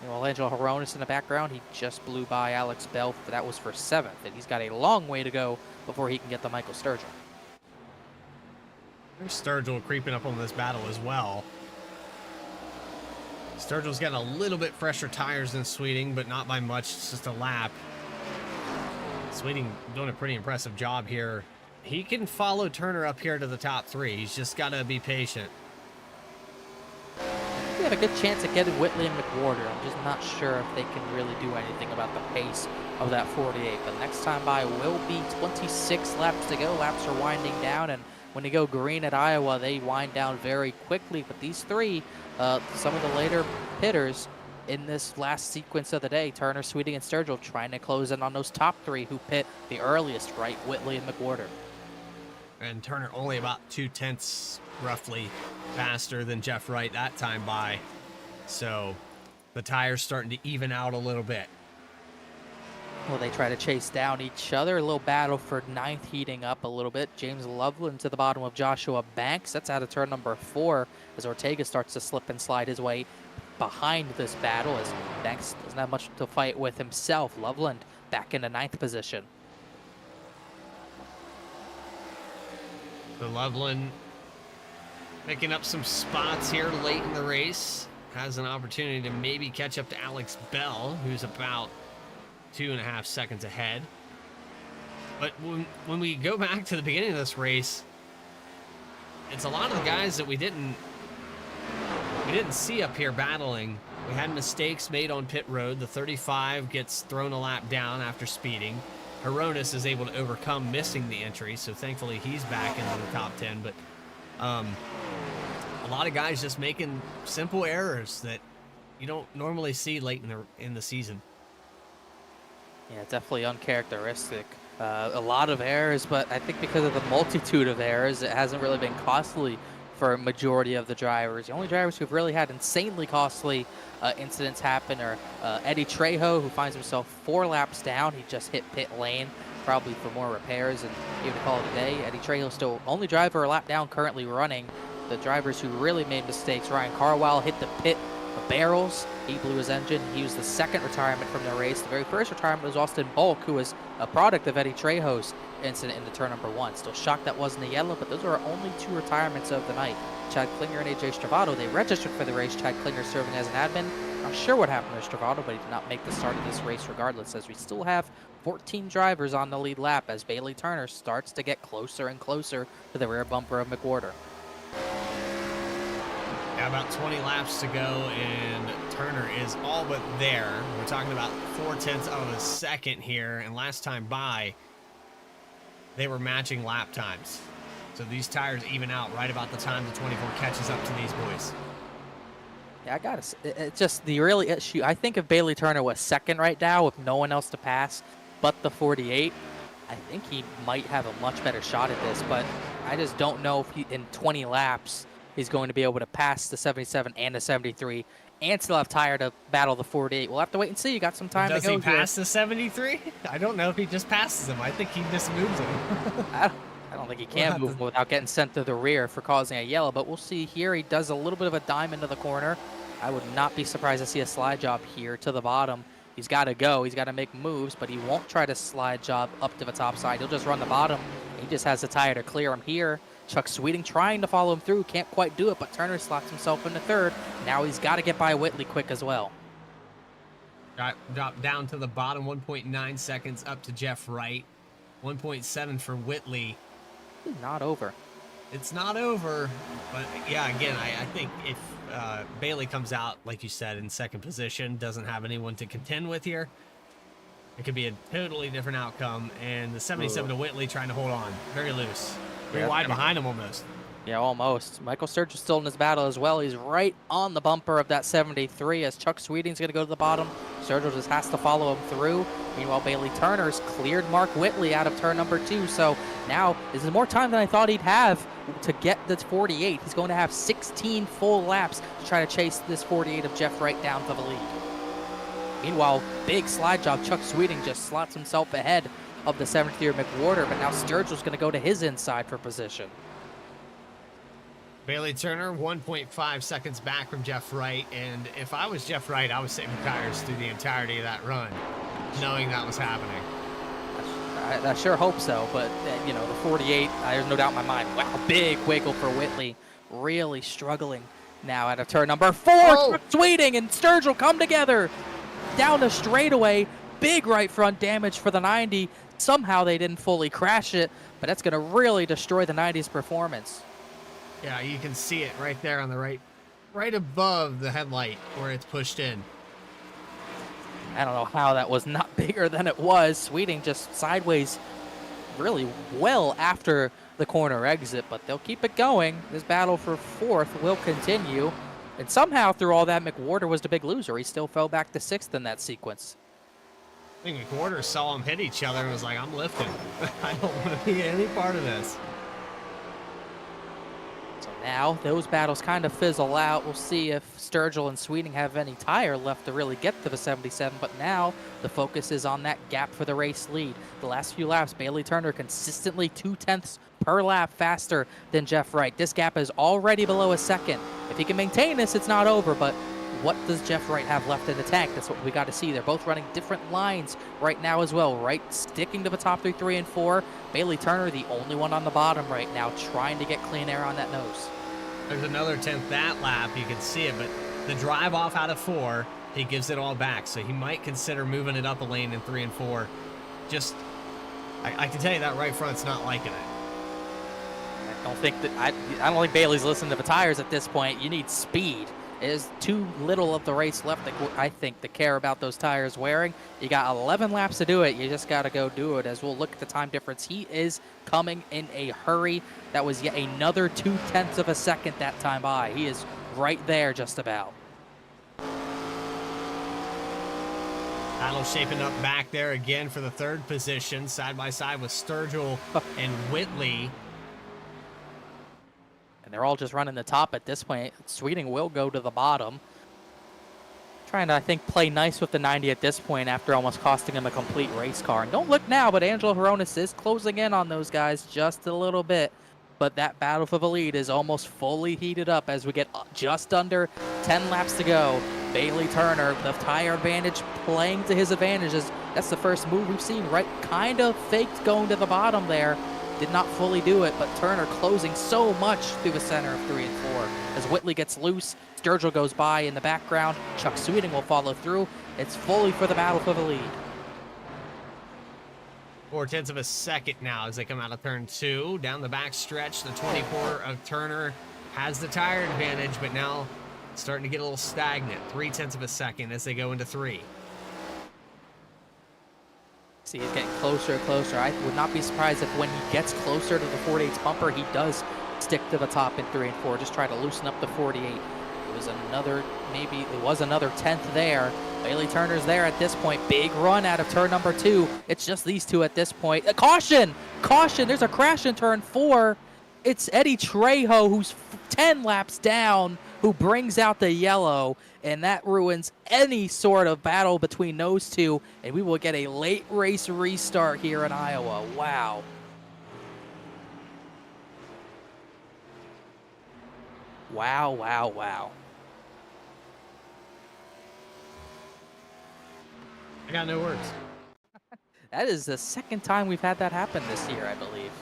Speaker 4: Well, Angelo Horonis in the background, he just blew by Alex Bell, but that was for 7th, and he's got a long way to go before he can get the Michael Sturgill.
Speaker 5: There's Sturgill creeping up on this battle as well. Sturgill's got a little bit fresher tires than Sweeting, but not by much. It's just a lap. Sweeting doing a pretty impressive job here. He can follow Turner up here to the top 3. He's just got to be patient.
Speaker 4: We have a good chance at getting Whitley and McWhorter. I'm just not sure if they can really do anything about the pace of that 48. But next time by will be 26 laps to go. Laps are winding down, and when you go green at Iowa, they wind down very quickly. But these 3, some of the later hitters in this last sequence of the day, Turner, Sweeting, and Sturgill, trying to close in on those top 3 who pit the earliest, right? Whitley and McWhorter.
Speaker 5: And Turner only about 2/10 roughly faster than Jeff Wright that time by. So the tires starting to even out a little bit.
Speaker 4: Well, they try to chase down each other. A little battle for 9th heating up a little bit. James Loveland to the bottom of Joshua Banks. That's out of turn number 4 as Ortega starts to slip and slide his way behind this battle as Banks doesn't have much to fight with himself. Loveland back into 9th position.
Speaker 5: The Loveland picking up some spots here late in the race. Has an opportunity to maybe catch up to Alex Bell, who's about 2.5 seconds ahead. But when we go back to the beginning of this race, it's a lot of the guys that we didn't see up here battling. We had mistakes made on pit road. The 35 gets thrown a lap down after speeding. Horonis is able to overcome missing the entry, so thankfully he's back into the top 10. But a lot of guys just making simple errors that you don't normally see late in the season.
Speaker 4: Yeah, definitely uncharacteristic. A lot of errors, but I think because of the multitude of errors, it hasn't really been costly for a majority of the drivers. The only drivers who've really had insanely costly incidents happen are Eddie Trejo, who finds himself 4 laps down. He just hit pit lane, probably for more repairs, and he would call it a day. Eddie Trejo still only driver a lap down currently running. The drivers who really made mistakes, Ryan Carwile hit the pit barrels. He blew his engine. He was the 2nd retirement from the race. The very first retirement was Austin Bulk, who was a product of Eddie Trejo's incident in the turn number 1. Still shocked that wasn't a yellow, but those are only 2 retirements of the night. Chad Klinger and AJ Stravato, they registered for the race. Chad Klinger serving as an admin. Not sure what happened to Stravato, but he did not make the start of this race regardless, as we still have 14 drivers on the lead lap as Bailey Turner starts to get closer and closer to the rear bumper of McWhorter.
Speaker 5: Yeah, about 20 laps to go, and Turner is all but there. We're talking about 0.4 of a second here, and last time by, they were matching lap times. So these tires even out right about the time the 24 catches up to these boys.
Speaker 4: Yeah, I gotta say, it's just the really issue. I think if Bailey Turner was 2nd right now with no one else to pass but the 48, I think he might have a much better shot at this, but I just don't know if in 20 laps he's going to be able to pass the 77 and the 73 and still have tire to battle the 48. We'll have to wait and see. You got some time to go.
Speaker 5: Does he pass the 73? I don't know if he just passes him. I think he just moves him.
Speaker 4: I don't think he can move without getting sent to the rear for causing a yellow, but we'll see here. He does a little bit of a dime into the corner. I would not be surprised to see a slide job here to the bottom. He's got to go. He's got to make moves, but he won't try to slide job up to the top side. He'll just run the bottom. He just has the tire to clear him here. Chuck Sweeting trying to follow him through. Can't quite do it, but Turner slots himself into 3rd. Now he's got to get by Whitley quick as well.
Speaker 5: Drop down to the bottom, 1.9 seconds up to Jeff Wright, 1.7 for Whitley.
Speaker 4: Not over.
Speaker 5: It's not over, but yeah, again, I think if Bailey comes out, like you said, in second position, doesn't have anyone to contend with here, it could be a totally different outcome. And the 77 to Whitley trying to hold on, very loose, very wide behind him almost.
Speaker 4: Yeah, almost. Michael Sturgill's still in his battle as well. He's right on the bumper of that 73 as Chuck Sweeting's going to go to the bottom. Sturgill just has to follow him through. Meanwhile, Bailey Turner's cleared Mark Whitley out of turn number 2. So now this is more time than I thought he'd have to get this 48. He's going to have 16 full laps to try to chase this 48 of Jeff Wright down to the lead. Meanwhile, big slide job. Chuck Sweeting just slots himself ahead of the 73 of McWhorter, but now Sturgill's going to go to his inside for position.
Speaker 5: Bailey Turner, 1.5 seconds back from Jeff Wright, and if I was Jeff Wright, I was saving tires through the entirety of that run, knowing that was happening.
Speaker 4: I sure hope so, but, you know, the 48, there's no doubt in my mind. Wow, big wiggle for Whitley. Really struggling now out of turn number 4.
Speaker 6: Oh.
Speaker 4: Sweeting and Sturgill come together down the straightaway. Big right front damage for the 90. Somehow they didn't fully crash it, but that's going to really destroy the 90's performance.
Speaker 5: Yeah, you can see it right there on the right above the headlight where it's pushed in.
Speaker 4: I don't know how that was not bigger than it was. Sweeting just sideways really well after the corner exit, but they'll keep it going. This battle for 4th will continue. And somehow through all that, McWhorter was the big loser. He still fell back to 6th in that sequence.
Speaker 5: I think McWhorter saw them hit each other and was like, I'm lifting. I don't want to be any part of this.
Speaker 4: So now those battles kind of fizzle out. We'll see if Sturgill and Sweeting have any tire left to really get to the 77, but now the focus is on that gap for the race lead. The last few laps, Bailey Turner consistently 0.2 per lap faster than Jeff Wright. This gap is already below a second. If he can maintain this, it's not over, but what does Jeff Wright have left in the tank? That's what we got to see. They're both running different lines right now as well. Wright sticking to the top 3 and 4. Bailey Turner, the only one on the bottom right now, trying to get clean air on that nose.
Speaker 5: There's another 10th that lap. You can see it, but the drive off out of 4, he gives it all back. So he might consider moving it up a lane in 3 and 4. Just, I can tell you that right front's not liking it.
Speaker 4: I don't think Bailey's listening to the tires at this point. You need speed. There's too little of the race left, I think, to care about those tires wearing. You got 11 laps to do it. You just got to go do it. As we'll look at the time difference, he is coming in a hurry. That was yet another 0.2 of a second that time by. He is right there just about.
Speaker 5: Battle shaping up back there again for the 3rd position, side by side with Sturgill and Whitley.
Speaker 4: And they're all just running the top at this point. Sweeting will go to the bottom. Trying to, I think, play nice with the 90 at this point after almost costing him a complete race car. And don't look now, but Angelo Horonis is closing in on those guys just a little bit. But that battle for the lead is almost fully heated up as we get just under 10 laps to go. Bailey Turner, the tire advantage playing to his advantages. That's the first move we've seen, right? Kind of faked going to the bottom there. Did not fully do it, but Turner closing so much through the center of 3 and 4. As Whitley gets loose, Sturgill goes by in the background. Chuck Sweeting will follow through. It's fully for the battle for the lead.
Speaker 5: 0.4 of a second now as they come out of turn 2. Down the back stretch, the 24 of Turner has the tire advantage, but now it's starting to get a little stagnant. 0.3 of a second as they go into 3.
Speaker 4: See, he's getting closer and closer. I would not be surprised if when he gets closer to the 48's bumper, he does stick to the top in 3 and 4. Just try to loosen up the 48. It was another 10th there. Bailey Turner's there at this point. Big run out of turn number 2. It's just these two at this point. Caution! Caution! There's a crash in turn 4. It's Eddie Trejo, who's 10 laps down, who brings out the yellow, and that ruins any sort of battle between those two, and we will get a late race restart here in Iowa. Wow. Wow, wow, wow.
Speaker 5: I got no words.
Speaker 4: That is the second time we've had that happen this year, I believe.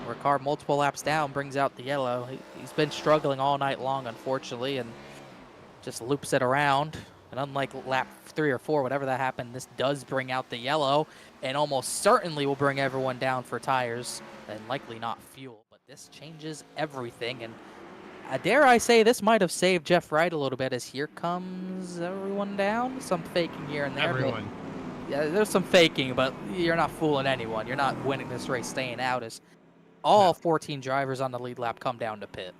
Speaker 4: Where a car multiple laps down brings out the yellow. He's been struggling all night long, unfortunately, and just loops it around. And unlike lap 3 or 4, whatever that happened, this does bring out the yellow, and almost certainly will bring everyone down for tires and likely not fuel. But this changes everything, and dare I say this might have saved Jeff Wright a little bit, as here comes everyone down. Some faking here and there.
Speaker 5: Everyone.
Speaker 4: Yeah, there's some faking, but you're not fooling anyone. You're not winning this race staying out, as all 14 drivers on the lead lap come down to pit.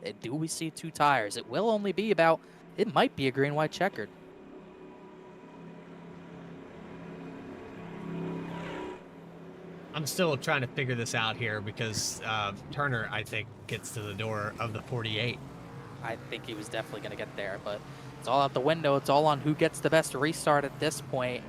Speaker 4: And do we see 2 tires? It will only be about, it might be a green-white checkered.
Speaker 5: I'm still trying to figure this out here because Turner, I think, gets to the door of the 48.
Speaker 4: I think he was definitely going to get there, but it's all out the window. It's all on who gets the best restart at this point.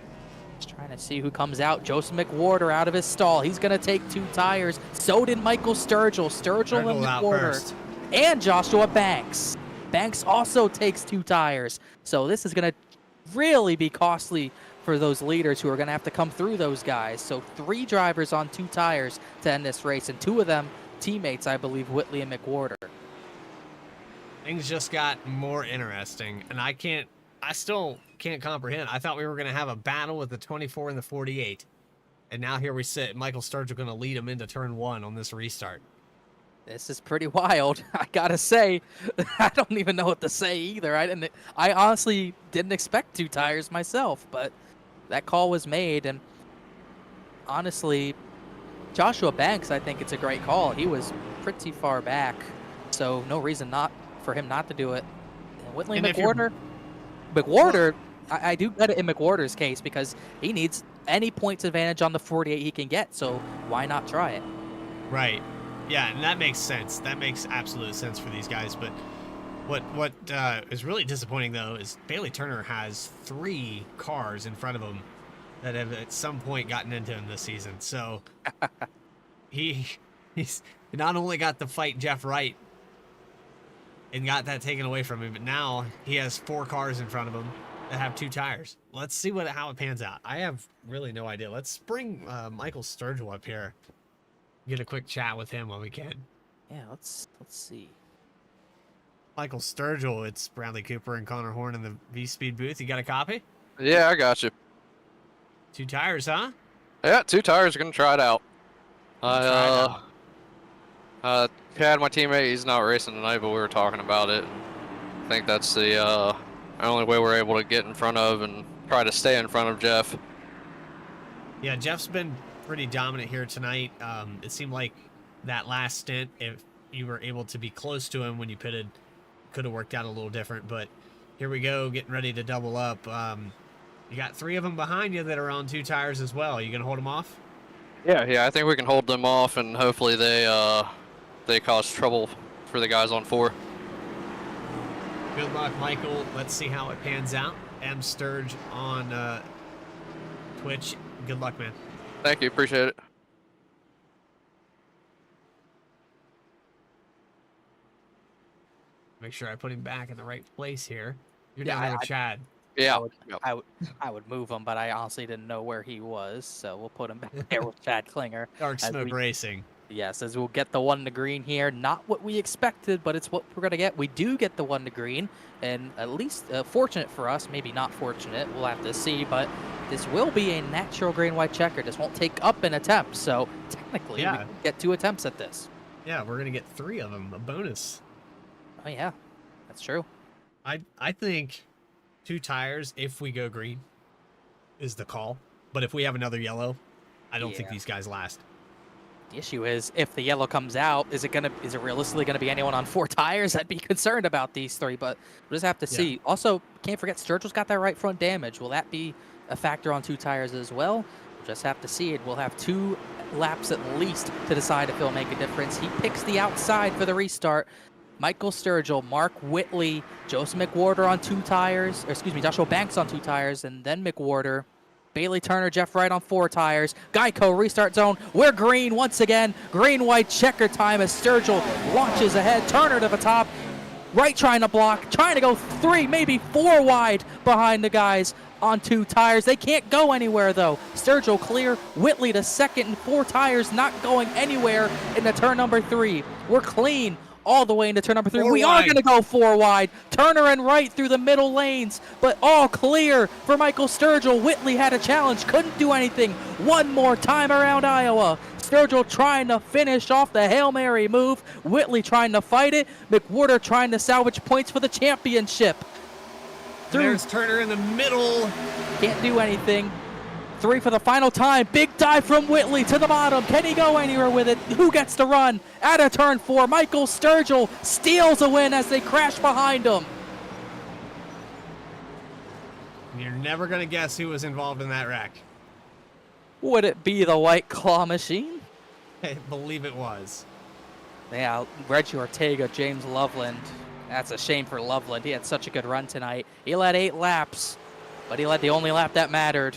Speaker 4: Just trying to see who comes out. Joseph McWhorter out of his stall. He's going to take 2 tires. So did Michael Sturgill. Sturgill and
Speaker 5: out
Speaker 4: McWhorter.
Speaker 5: first.
Speaker 4: And Joshua Banks. Banks also takes 2 tires. So this is going to really be costly for those leaders who are going to have to come through those guys. So 3 drivers on 2 tires to end this race, and 2 of them teammates, I believe, Whitley and McWhorter.
Speaker 5: Things just got more interesting, and I still can't comprehend. I thought we were going to have a battle with the 24 and the 48, and now here we sit. Michael Sturgill going to lead him into turn 1 on this restart.
Speaker 4: This is pretty wild. I gotta say, I don't even know what to say either. I honestly didn't expect 2 tires myself, but that call was made, and honestly, Joshua Banks, I think it's a great call. He was pretty far back, so no reason for him not to do it. And Whitley McWhorter, I do get it in McWhorter's case because he needs any points advantage on the 48 he can get, so why not try it?
Speaker 5: Right. Yeah, and that makes sense. That makes absolute sense for these guys. But what is really disappointing, though, is Bailey Turner has 3 cars in front of him that have at some point gotten into him this season. So he's not only got to fight Jeff Wright and got that taken away from him, but now he has 4 cars in front of him that have 2 tires. Let's see how it pans out. I have really no idea. Let's bring Michael Sturgill up here. Get a quick chat with him when we can.
Speaker 4: Yeah, let's see.
Speaker 5: Michael Sturgill, it's Bradley Cooper and Connor Horn in the V-Speed booth. You got a copy?
Speaker 8: Yeah, I got you.
Speaker 5: 2 tires, huh?
Speaker 8: Yeah, 2 tires. Gonna try it out. Chad, my teammate, he's not racing tonight, but we were talking about it. I think that's the only way we're able to get in front of and try to stay in front of Jeff.
Speaker 5: Yeah, Jeff's been pretty dominant here tonight. It seemed like that last stint, if you were able to be close to him when you pitted, could have worked out a little different. But here we go, getting ready to double up. You got 3 of them behind you that are on 2 tires as well. Are you gonna hold them off?
Speaker 8: Yeah, I think we can hold them off, and hopefully they cause trouble for the guys on 4.
Speaker 5: Good luck, Michael. Let's see how it pans out. M. Sturge on Twitch. Good luck, man.
Speaker 8: Thank you, appreciate it.
Speaker 5: Make sure I put him back in the right place here. You're down there with Chad.
Speaker 8: Yeah.
Speaker 4: I would move him, but I honestly didn't know where he was, so we'll put him back there with Chad Klinger.
Speaker 5: Dark Smoke Racing.
Speaker 4: Yes, as we'll get the 1 to green here. Not what we expected, but it's what we're going to get. We do get the 1 to green, and at least fortunate for us, maybe not fortunate, we'll have to see, but this will be a natural green-white checker. This won't take up an attempt, so technically we can get 2 attempts at this.
Speaker 5: Yeah, we're going to get 3 of them, a bonus.
Speaker 4: Oh, yeah, that's true.
Speaker 5: I think 2 tires, if we go green, is the call. But if we have another yellow, I don't think these guys last.
Speaker 4: The issue is, if the yellow comes out, is it realistically gonna be anyone on 4 tires? I'd be concerned about these 3, but we'll just have to see. Also, can't forget Sturgill's got that right front damage. Will that be a factor on 2 tires as well? We'll just have to see it. We'll have 2 laps at least to decide if it'll make a difference. He picks the outside for the restart. Michael Sturgill, Mark Whitley, Joseph McWhorter on 2 tires, or excuse me, Joshua Banks on 2 tires, and then McWhorter. Bailey Turner, Jeff Wright on 4 tires. Geico restart zone. We're green once again. Green-white checker time as Sturgill launches ahead. Turner to the top. Wright trying to block, trying to go 3, maybe 4 wide behind the guys on 2 tires. They can't go anywhere though. Sturgill clear. Whitley to second and 4 tires not going anywhere into turn number 3. We're clean all the way into turn number 3.
Speaker 5: Four
Speaker 4: We are
Speaker 5: wide.
Speaker 4: going to go 4 wide. Turner and right through the middle lanes, but all clear for Michael Sturgill. Whitley had a challenge, couldn't do anything. One more time around Iowa. Sturgill trying to finish off the Hail Mary move. Whitley trying to fight it. McWhorter trying to salvage points for the championship.
Speaker 5: There's Turner in the middle.
Speaker 4: Can't do anything. 3 for the final time. Big dive from Whitley to the bottom. Can he go anywhere with it? Who gets to run? Out of turn 4, Michael Sturgill steals a win as they crash behind him.
Speaker 5: You're never going to guess who was involved in that wreck.
Speaker 4: Would it be the White Claw machine?
Speaker 5: I believe it was.
Speaker 4: Yeah, Reggie Ortega, James Loveland. That's a shame for Loveland. He had such a good run tonight. He led 8 laps, but he led the only lap that mattered.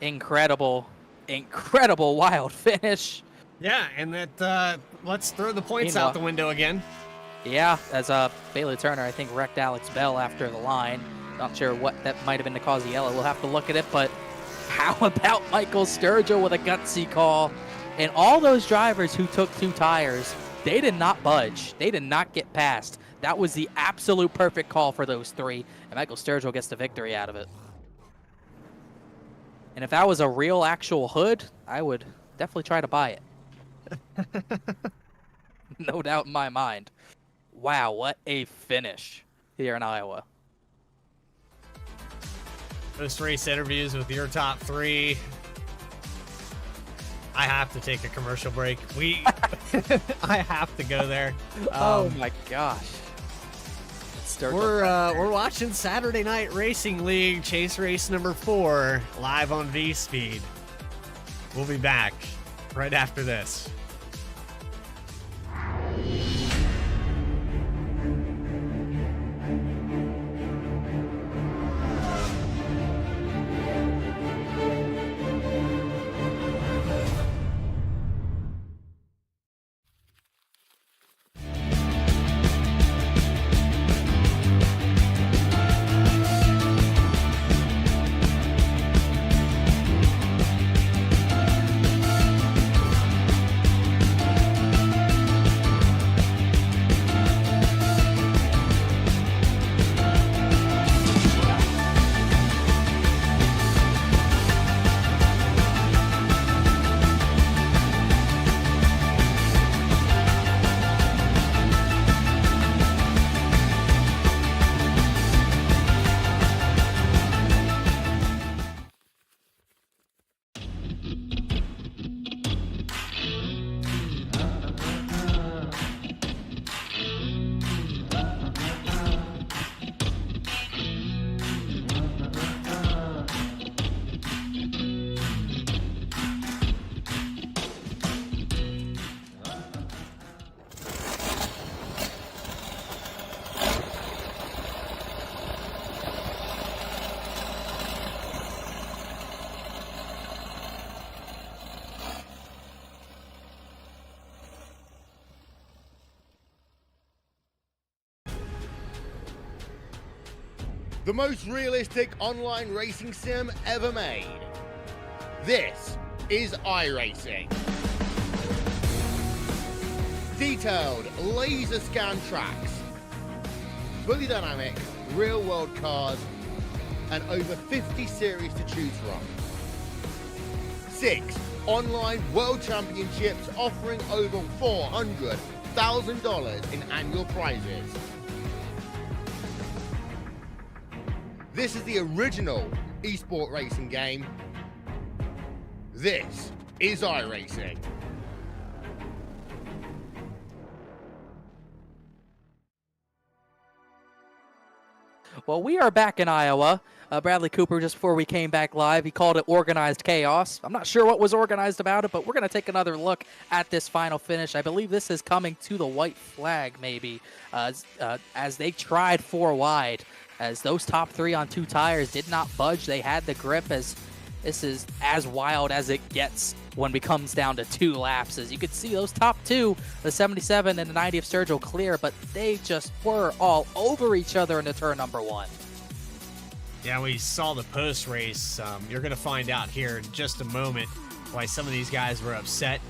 Speaker 4: Incredible, incredible wild finish.
Speaker 5: Yeah, and that, let's throw the points
Speaker 4: Meanwhile-
Speaker 5: out the window again.
Speaker 4: Yeah, as Bailey Turner, I think, wrecked Alex Bell after the line. Not sure what that might have been to cause the yellow. We'll have to look at it, but how about Michael Sturgill with a gutsy call? And all those drivers who took 2 tires, they did not budge. They did not get past. That was the absolute perfect call for those 3, and Michael Sturgill gets the victory out of it. And if that was a real, actual hood, I would definitely try to buy it. No doubt in my mind. Wow, what a finish here in Iowa.
Speaker 5: Post-race interviews with your top 3. I have to take a commercial break. I have to go there.
Speaker 4: Oh my gosh.
Speaker 5: We're watching Saturday Night Racing League Chase Race number 4 live on V-Speed. We'll be back right after this.
Speaker 6: The most realistic online racing sim ever made. This is iRacing. Detailed laser scan tracks, fully dynamic real world cars, and over 50 series to choose from. 6 online world championships offering over $400,000 in annual prizes. This is the original esport racing game. This is iRacing.
Speaker 4: Well, we are back in Iowa. Bradley Cooper, just before we came back live, he called it organized chaos. I'm not sure what was organized about it, but we're going to take another look at this final finish. I believe this is coming to the white flag, maybe, as they tried 4 wide, as those top 3 on 2 tires did not budge. They had the grip, as this is as wild as it gets when it comes down to 2 laps. As you can see, those top 2, the 77 and the 90 of Sturgill clear, but they just were all over each other into turn number 1.
Speaker 5: Yeah, we saw the post race. You're going to find out here in just a moment why some of these guys were upset.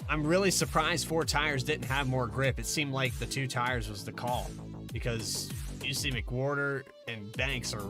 Speaker 5: I'm really surprised 4 tires didn't have more grip. It seemed like the 2 tires was the call, because you see McWhorter and Banks are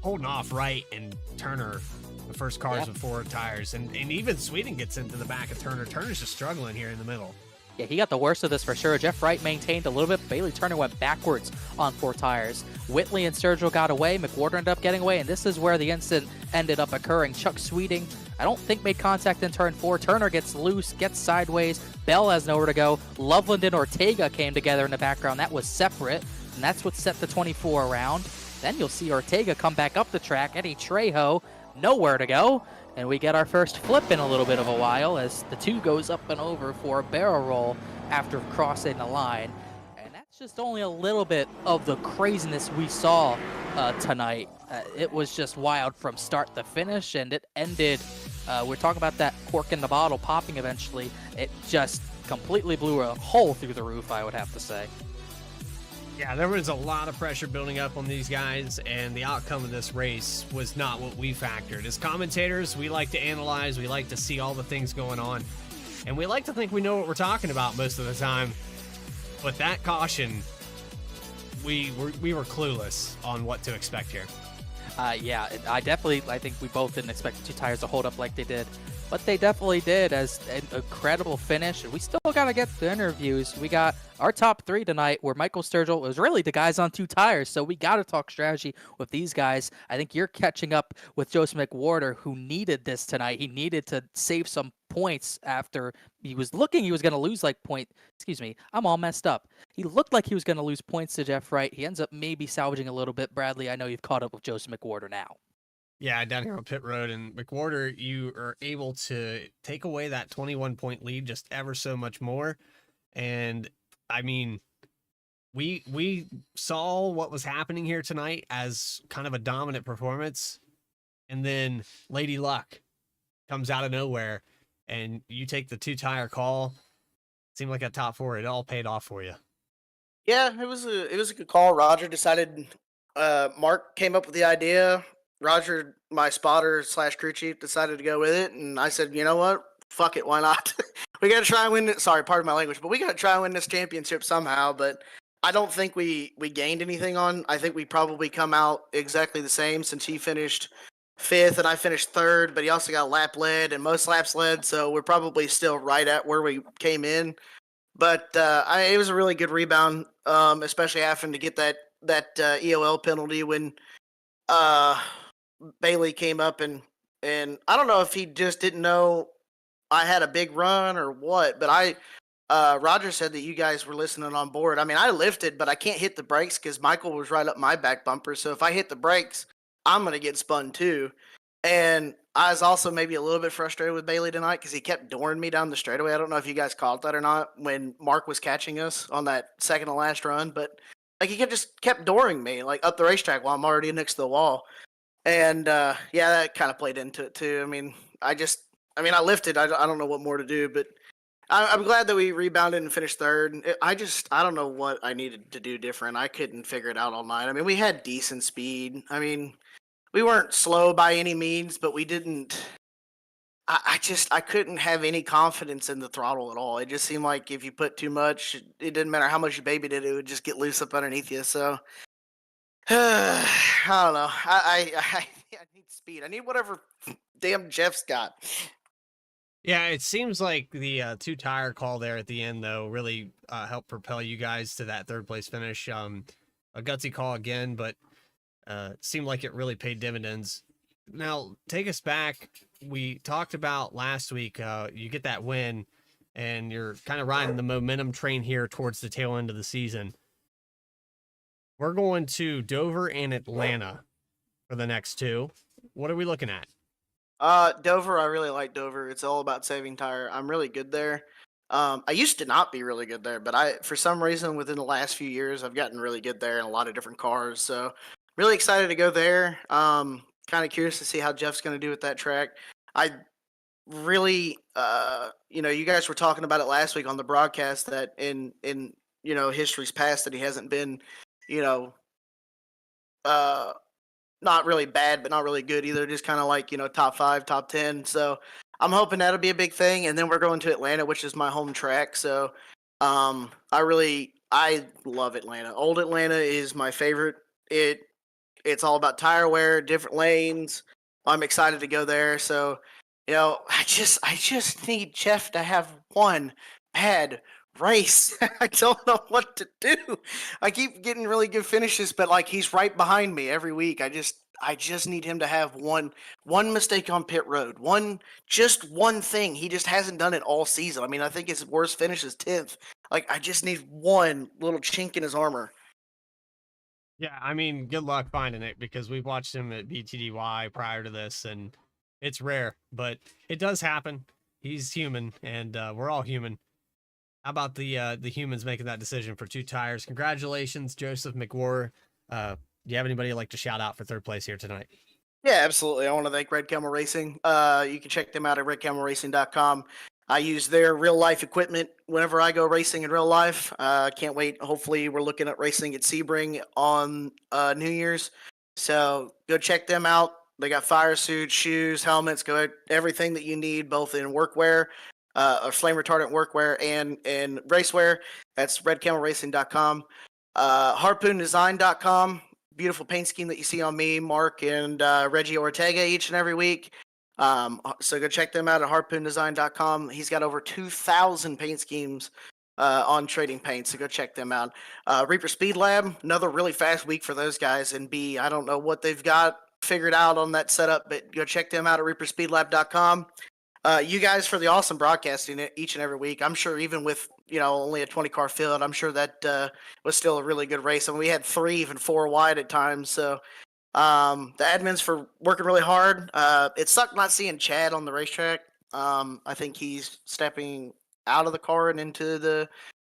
Speaker 5: holding off Wright and Turner, the first cars with 4 tires. And even Sweden gets into the back of Turner. Turner's just struggling here in the middle.
Speaker 4: Yeah, he got the worst of this for sure. Jeff Wright maintained a little bit. Bailey Turner went backwards on 4 tires. Whitley and Sergio got away. McWhorter ended up getting away, and this is where the incident ended up occurring. Chuck Sweeting, I don't think, made contact in turn 4. Turner gets loose, gets sideways. Bell has nowhere to go. Loveland and Ortega came together in the background. That was separate, and that's what set the 24 around. Then you'll see Ortega come back up the track. Eddie Trejo, nowhere to go. And we get our first flip in a little bit of a while as the 2 goes up and over for a barrel roll after crossing the line. And that's just only a little bit of the craziness we saw tonight. It was just wild from start to finish, and it ended, we're talking about that cork in the bottle popping eventually. It just completely blew a hole through the roof, I would have to say.
Speaker 5: Yeah, there was a lot of pressure building up on these guys, and the outcome of this race was not what we factored. As commentators, we like to analyze, we like to see all the things going on, and we like to think we know what we're talking about most of the time. But that caution, we were clueless on what to expect here.
Speaker 4: Yeah, I think we both didn't expect the 2 tires to hold up like they did. But they definitely did, as an incredible finish. And we still got to get the interviews. We got our top 3 tonight, where Michael Sturgill was really the guys on 2 tires. So we got to talk strategy with these guys. I think you're catching up with Joseph McWhorter, who needed this tonight. He needed to save some points after he was going to lose I'm all messed up. He looked like he was going to lose points to Jeff Wright. He ends up maybe salvaging a little bit. Bradley, I know you've caught up with Joseph McWhorter now.
Speaker 5: Yeah, down here on pit road, and McWhorter, you are able to take away that 21-point lead just ever so much more. And I mean, we saw what was happening here tonight as kind of a dominant performance, and then Lady Luck comes out of nowhere, and you take the 2 tire call. Seemed like a top 4. It all paid off for you.
Speaker 9: Yeah, it was a good call. Roger decided. Mark came up with the idea. Roger, my spotter / crew chief, decided to go with it, and I said, you know what? Fuck it, why not? We got to try and win it. Sorry, pardon my language, but we got to try and win this championship somehow. But I don't think we gained anything on. I think we probably come out exactly the same, since he finished 5th and I finished 3rd, but he also got lap led and most laps led, so we're probably still right at where we came in. But it was a really good rebound, especially having to get that EOL penalty when Bailey came up, and I don't know if he just didn't know I had a big run or what, but Roger said that you guys were listening on board. I mean, I lifted, but I can't hit the brakes because Michael was right up my back bumper. So if I hit the brakes, I'm going to get spun too. And I was also maybe a little bit frustrated with Bailey tonight because he kept dooring me down the straightaway. I don't know if you guys caught that or not when Mark was catching us on that second to last run, but like he just kept dooring me like up the racetrack while I'm already next to the wall. And yeah, that kind of played into it too. I mean, I lifted. I don't know what more to do, but I'm glad that we rebounded and finished 3rd. I don't know what I needed to do different. I couldn't figure it out all night. I mean, we had decent speed. I mean, we weren't slow by any means, but we didn't. I couldn't have any confidence in the throttle at all. It just seemed like if you put too much, it didn't matter how much you babied it, it would just get loose up underneath you. So I don't know. I need speed. I need whatever damn Jeff's got.
Speaker 5: Yeah, it seems like the 2 tire call there at the end, though, really helped propel you guys to that 3rd place finish. A gutsy call again, but seemed like it really paid dividends. Now, take us back. We talked about last week, you get that win, and you're kind of riding the momentum train here towards the tail end of the season. We're going to Dover and Atlanta for the next 2. What are we looking at?
Speaker 9: Dover, I really like Dover. It's all about saving tire. I'm really good there. I used to not be really good there, but for some reason, within the last few years, I've gotten really good there in a lot of different cars. So really excited to go there. Kind of curious to see how Jeff's going to do with that track. I really, you guys were talking about it last week on the broadcast that in history's past that he hasn't been, not really bad, but not really good either. Just kind of like, top 5, top 10. So I'm hoping that'll be a big thing. And then we're going to Atlanta, which is my home track. So I love Atlanta. Old Atlanta is my favorite. It's all about tire wear, different lanes. I'm excited to go there. So, I just need Jeff to have one bad race. I don't know what to do. I keep getting really good finishes, but like he's right behind me every week. I just need him to have one mistake on pit road. One thing. He just hasn't done it all season. I mean, I think his worst finish is 10th. Like I just need one little chink in his armor.
Speaker 5: Yeah, I mean, good luck finding it because we've watched him at BTDY prior to this, and it's rare, but it does happen. He's human, and we're all human. How about the humans making that decision for 2 tires? Congratulations, Joseph McWhorter. Do you have anybody you'd like to shout out for 3rd place here tonight?
Speaker 9: Yeah, absolutely. I want to thank Red Camel Racing. You can check them out at redcamelracing.com. I use their real life equipment whenever I go racing in real life. Can't wait. Hopefully, we're looking at racing at Sebring on New Year's. So go check them out. They got fire suits, shoes, helmets, everything that you need, both in workwear, or flame retardant workwear, and racewear. That's redcamelracing.com. Harpoondesign.com. Beautiful paint scheme that you see on me, Mark, and Reggie Ortega each and every week. So go check them out at harpoondesign.com. He's got over 2,000 paint schemes on Trading Paint, so go check them out. Reaper Speed Lab, another really fast week for those guys. And B, I don't know what they've got figured out on that setup, but go check them out at reaperspeedlab.com. You guys for the awesome broadcasting each and every week. I'm sure even with only a 20-car field, I'm sure that was still a really good race. I mean, we had 3, even 4 wide at times. So the admins for working really hard. It sucked not seeing Chad on the racetrack. I think he's stepping out of the car and into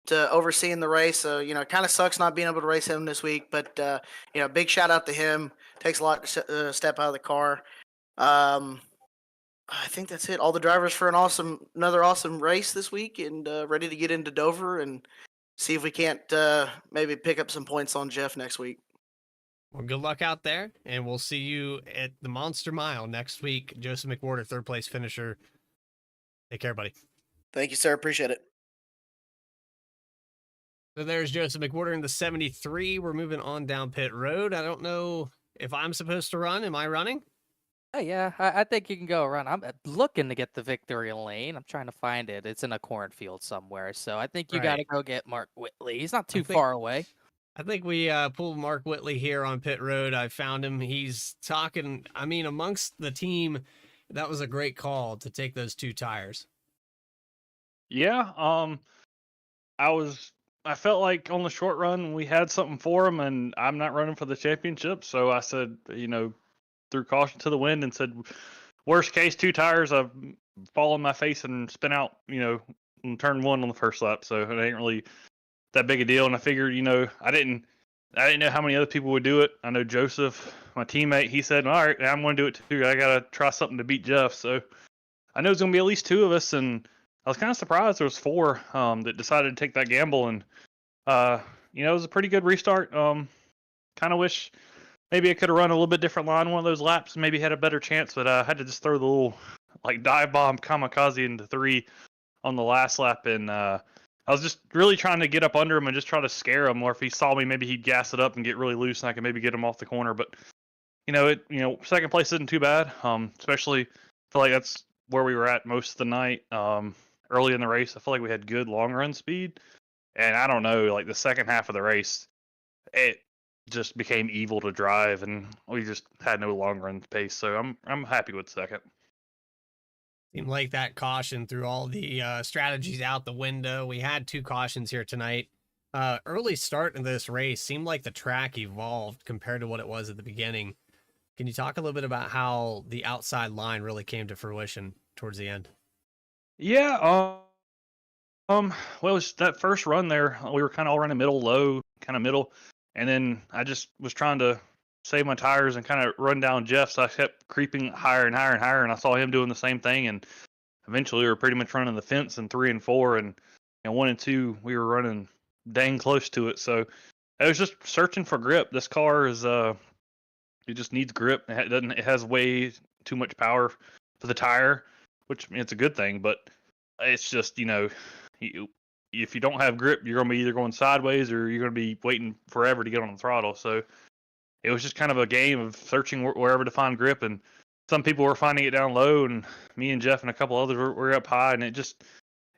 Speaker 9: to overseeing the race. So, it kind of sucks not being able to race him this week. But, big shout out to him. Takes a lot to step out of the car. I think that's it. All the drivers for another awesome race this week, and ready to get into Dover and see if we can't maybe pick up some points on Jeff next week.
Speaker 5: Well, good luck out there, and we'll see you at the Monster Mile next week. Joseph McWhorter, 3rd place finisher. Take care, buddy.
Speaker 9: Thank you, sir. Appreciate it.
Speaker 5: So there's Joseph McWhorter in the 73. We're moving on down pit road. I don't know if I'm supposed to run. Am I running?
Speaker 4: Oh, yeah, I think you can go around. I'm looking to get the victory lane. I'm trying to find it. It's in a cornfield somewhere. So I think you got to go get Mark Whitley. He's not too far away.
Speaker 5: I think we pulled Mark Whitley here on pit road. I found him. He's talking. I mean, amongst the team, that was a great call to take those 2 tires.
Speaker 10: Yeah. I felt like on the short run we had something for him, and I'm not running for the championship. So I said, threw caution to the wind and said, worst case, 2 tires, I've fallen my face and spin out, in turn 1 on the first lap. So it ain't really that big a deal. And I figured, I didn't know how many other people would do it. I know Joseph, my teammate, he said, all right, I'm going to do it too. I got to try something to beat Jeff. So I know it's going to be at least 2 of us. And I was kind of surprised there was 4 that decided to take that gamble. And, it was a pretty good restart. Kind of wish maybe I could have run a little bit different line one of those laps, maybe had a better chance, but I had to just throw the little dive bomb kamikaze into 3 on the last lap, and I was just really trying to get up under him and just try to scare him, or if he saw me, maybe he'd gas it up and get really loose, and I could maybe get him off the corner. But second place isn't too bad. Especially I feel like that's where we were at most of the night. Early in the race, I feel like we had good long run speed, and I don't know, the second half of the race, it just became evil to drive, and we just had no long run pace. So I'm happy with second.
Speaker 5: Seemed like that caution threw all the strategies out the window. We had 2 cautions here tonight. Early start in this race seemed like the track evolved compared to what it was at the beginning. Can you talk a little bit about how the outside line really came to fruition towards the end?
Speaker 10: Yeah. Well, it was that first run there, we were kind of all running middle, and then I just was trying to save my tires and kind of run down Jeff, so I kept creeping higher and higher and higher, and I saw him doing the same thing, and eventually we were pretty much running the fence in 3 and 4, and 1 and 2 we were running dang close to it. So I was just searching for grip. This car is it just needs grip. It has way too much power for the tire, which I mean, it's a good thing, but it's just, if you don't have grip, you're going to be either going sideways or you're going to be waiting forever to get on the throttle. So it was just kind of a game of searching wherever to find grip, and some people were finding it down low, and me and Jeff and a couple others were up high, and it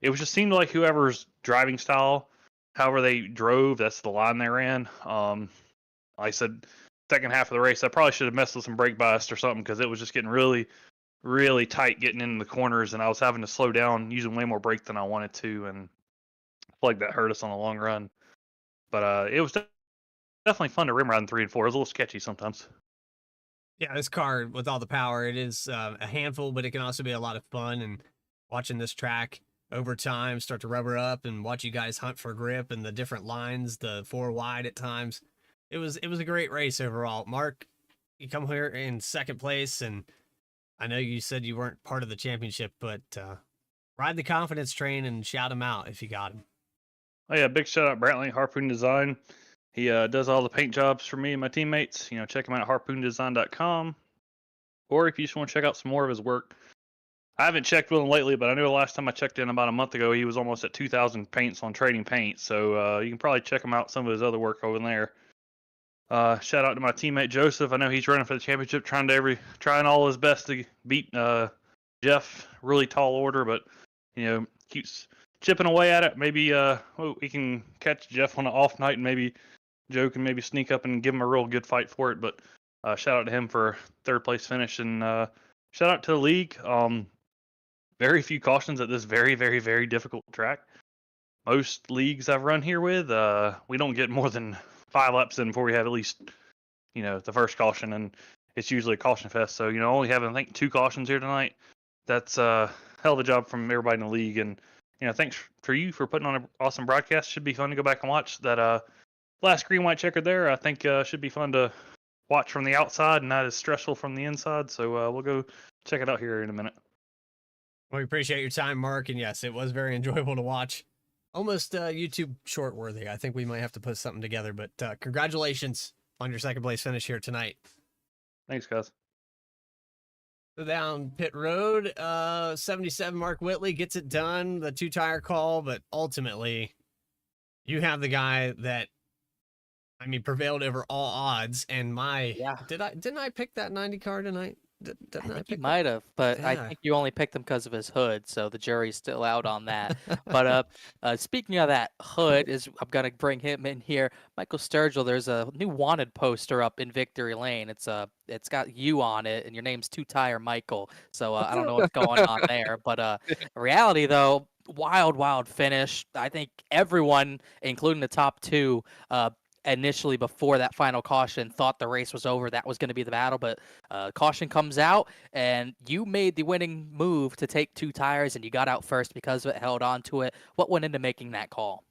Speaker 10: was just seemed like whoever's driving style, however they drove, that's the line they ran. Like I said, second half of the race, I probably should have messed with some brake bias or something, because it was just getting really, really tight getting into the corners, and I was having to slow down, using way more brake than I wanted to, and I feel like that hurt us on the long run. But it was definitely fun to rim ride in 3 and 4. It was a little sketchy sometimes.
Speaker 5: Yeah, this car with all the power, it is a handful, but it can also be a lot of fun. And watching this track over time start to rubber up and watch you guys hunt for grip and the different lines, the 4 wide at times, it was a great race overall. Mark, you come here in second place, and I know you said you weren't part of the championship, but ride the confidence train and shout him out if you got him.
Speaker 10: Oh yeah, big shout out Brantley, Harpoon Design. He does all the paint jobs for me and my teammates. Check him out at harpoondesign.com. Or if you just want to check out some more of his work. I haven't checked with him lately, but I know the last time I checked in about a month ago, he was almost at 2,000 paints on Trading Paint. So you can probably check him out, some of his other work over there. Shout out to my teammate Joseph. I know he's running for the championship, trying all his best to beat Jeff. Really tall order, but keeps chipping away at it. Maybe we can catch Jeff on an off night, and maybe Joe can maybe sneak up and give him a real good fight for it. But shout out to him for third place finish, and shout out to the league. Very few cautions at this very, very, very difficult track. Most leagues I've run here with, we don't get more than 5 laps in before we have at least, the first caution, and it's usually a caution fest. So, only having, I think, 2 cautions here tonight, that's a hell of a job from everybody in the league. And, thanks for you for putting on an awesome broadcast. Should be fun to go back and watch that last green-white checker there. I think should be fun to watch from the outside and not as stressful from the inside. So we'll go check it out here in a minute.
Speaker 5: Well, we appreciate your time, Mark. And yes, it was very enjoyable to watch. Almost YouTube short worthy. I think we might have to put something together, but congratulations on your second place finish here tonight.
Speaker 10: Thanks, guys.
Speaker 5: So down pit road, 77 Mark Whitley gets it done, the 2-tire call, but ultimately you have the guy that, prevailed over all odds. And didn't I pick that 90 car tonight?
Speaker 4: I think you might have, but I think you only picked him because of his hood, so the jury's still out on that. But speaking of that hood, I'm gonna bring him in here. Michael Sturgill, there's a new wanted poster up in Victory Lane. It's got you on it, and your name's 2-Tire Michael. So I don't know what's going on there, but reality though, wild finish. I think everyone, including the top 2, initially before that final caution thought the race was over, that was going to be the battle, but caution comes out and you made the winning move to take 2 tires, and you got out first because of it, held on to it. What went into making that call?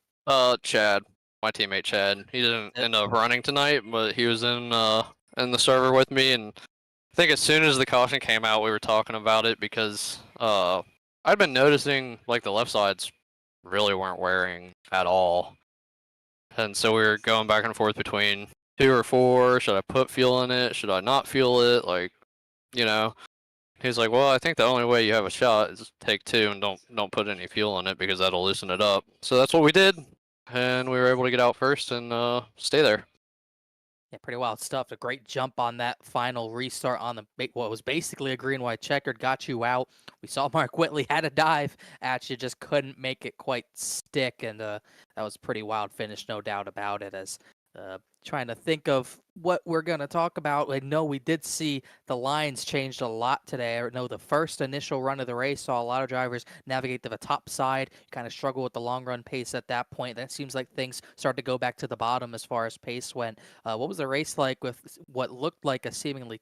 Speaker 8: Chad, my teammate Chad. He didn't end up running tonight, but he was in the server with me, and I think as soon as the caution came out, we were talking about it because I'd been noticing like the left sides really weren't wearing at all. And so we were going back and forth between 2 or 4. Should I put fuel in it? Should I not fuel it? He's like, well, I think the only way you have a shot is take 2 and don't put any fuel in it because that'll loosen it up. So that's what we did, and we were able to get out first and stay there.
Speaker 4: Yeah, pretty wild stuff. A great jump on that final restart on what was basically a green-white checkered, got you out. We saw Mark Whitley had a dive at you, just couldn't make it quite stick, and that was a pretty wild finish, no doubt about it. As trying to think of what we're going to talk about. I know we did see the lines changed a lot today. I know the first initial run of the race saw a lot of drivers navigate to the top side, kind of struggle with the long run pace at that point. That seems like things started to go back to the bottom as far as pace went. What was the race like with what looked like a seemingly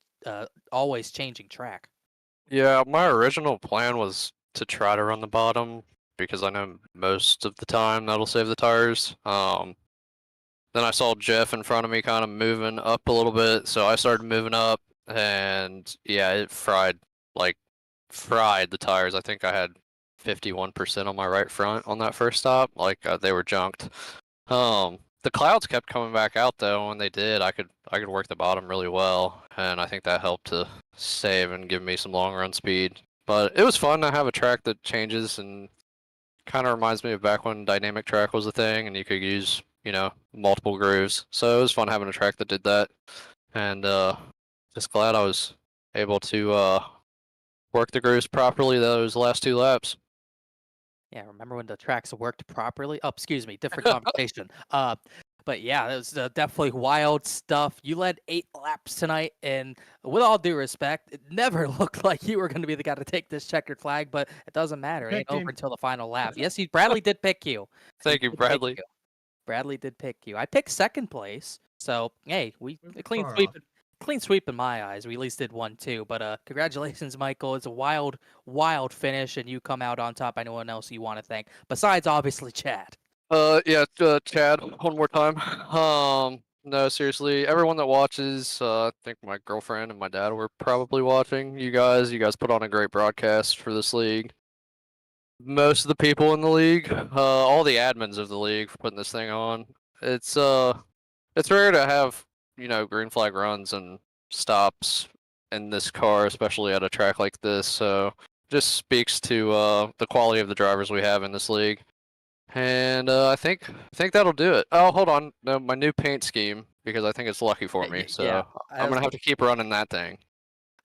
Speaker 4: always changing track?
Speaker 8: Yeah, my original plan was to try to run the bottom because I know most of the time that'll save the tires. Then I saw Jeff in front of me kind of moving up a little bit, so I started moving up, and yeah, it fried the tires. I think I had 51% on my right front on that first stop. They were junked. The clouds kept coming back out though. When they did, I could work the bottom really well, and I think that helped to save and give me some long run speed. But it was fun to have a track that changes and kind of reminds me of back when dynamic track was a thing and you could use, multiple grooves. So it was fun having a track that did that. And just glad I was able to work the grooves properly those last 2 laps.
Speaker 4: Yeah, remember when the tracks worked properly? Oh, excuse me, different conversation. But yeah, it was definitely wild stuff. You led 8 laps tonight, and with all due respect, it never looked like you were going to be the guy to take this checkered flag, but it doesn't matter. It ain't over until the final lap. Yes, Bradley did pick you.
Speaker 8: Thank you, Bradley.
Speaker 4: Bradley did pick you. I picked 2nd place, so hey, a clean
Speaker 5: far
Speaker 4: sweep.
Speaker 5: off.
Speaker 4: Clean sweep in my eyes. We at least did 1-2, but congratulations, Michael. It's a wild finish, and you come out on top. Anyone else you want to thank besides obviously Chad?
Speaker 8: Chad, one more time. No, seriously, everyone that watches, I think my girlfriend and my dad were probably watching. You guys put on a great broadcast for this league. Most of the people in the league, all the admins of the league for putting this thing on. It's rare to have, green flag runs and stops in this car, especially at a track like this. So just speaks to the quality of the drivers we have in this league. And I think that'll do it. Oh, hold on. No, my new paint scheme, because I think it's lucky for me. So
Speaker 4: Yeah,
Speaker 8: I'm gonna have to keep running that thing.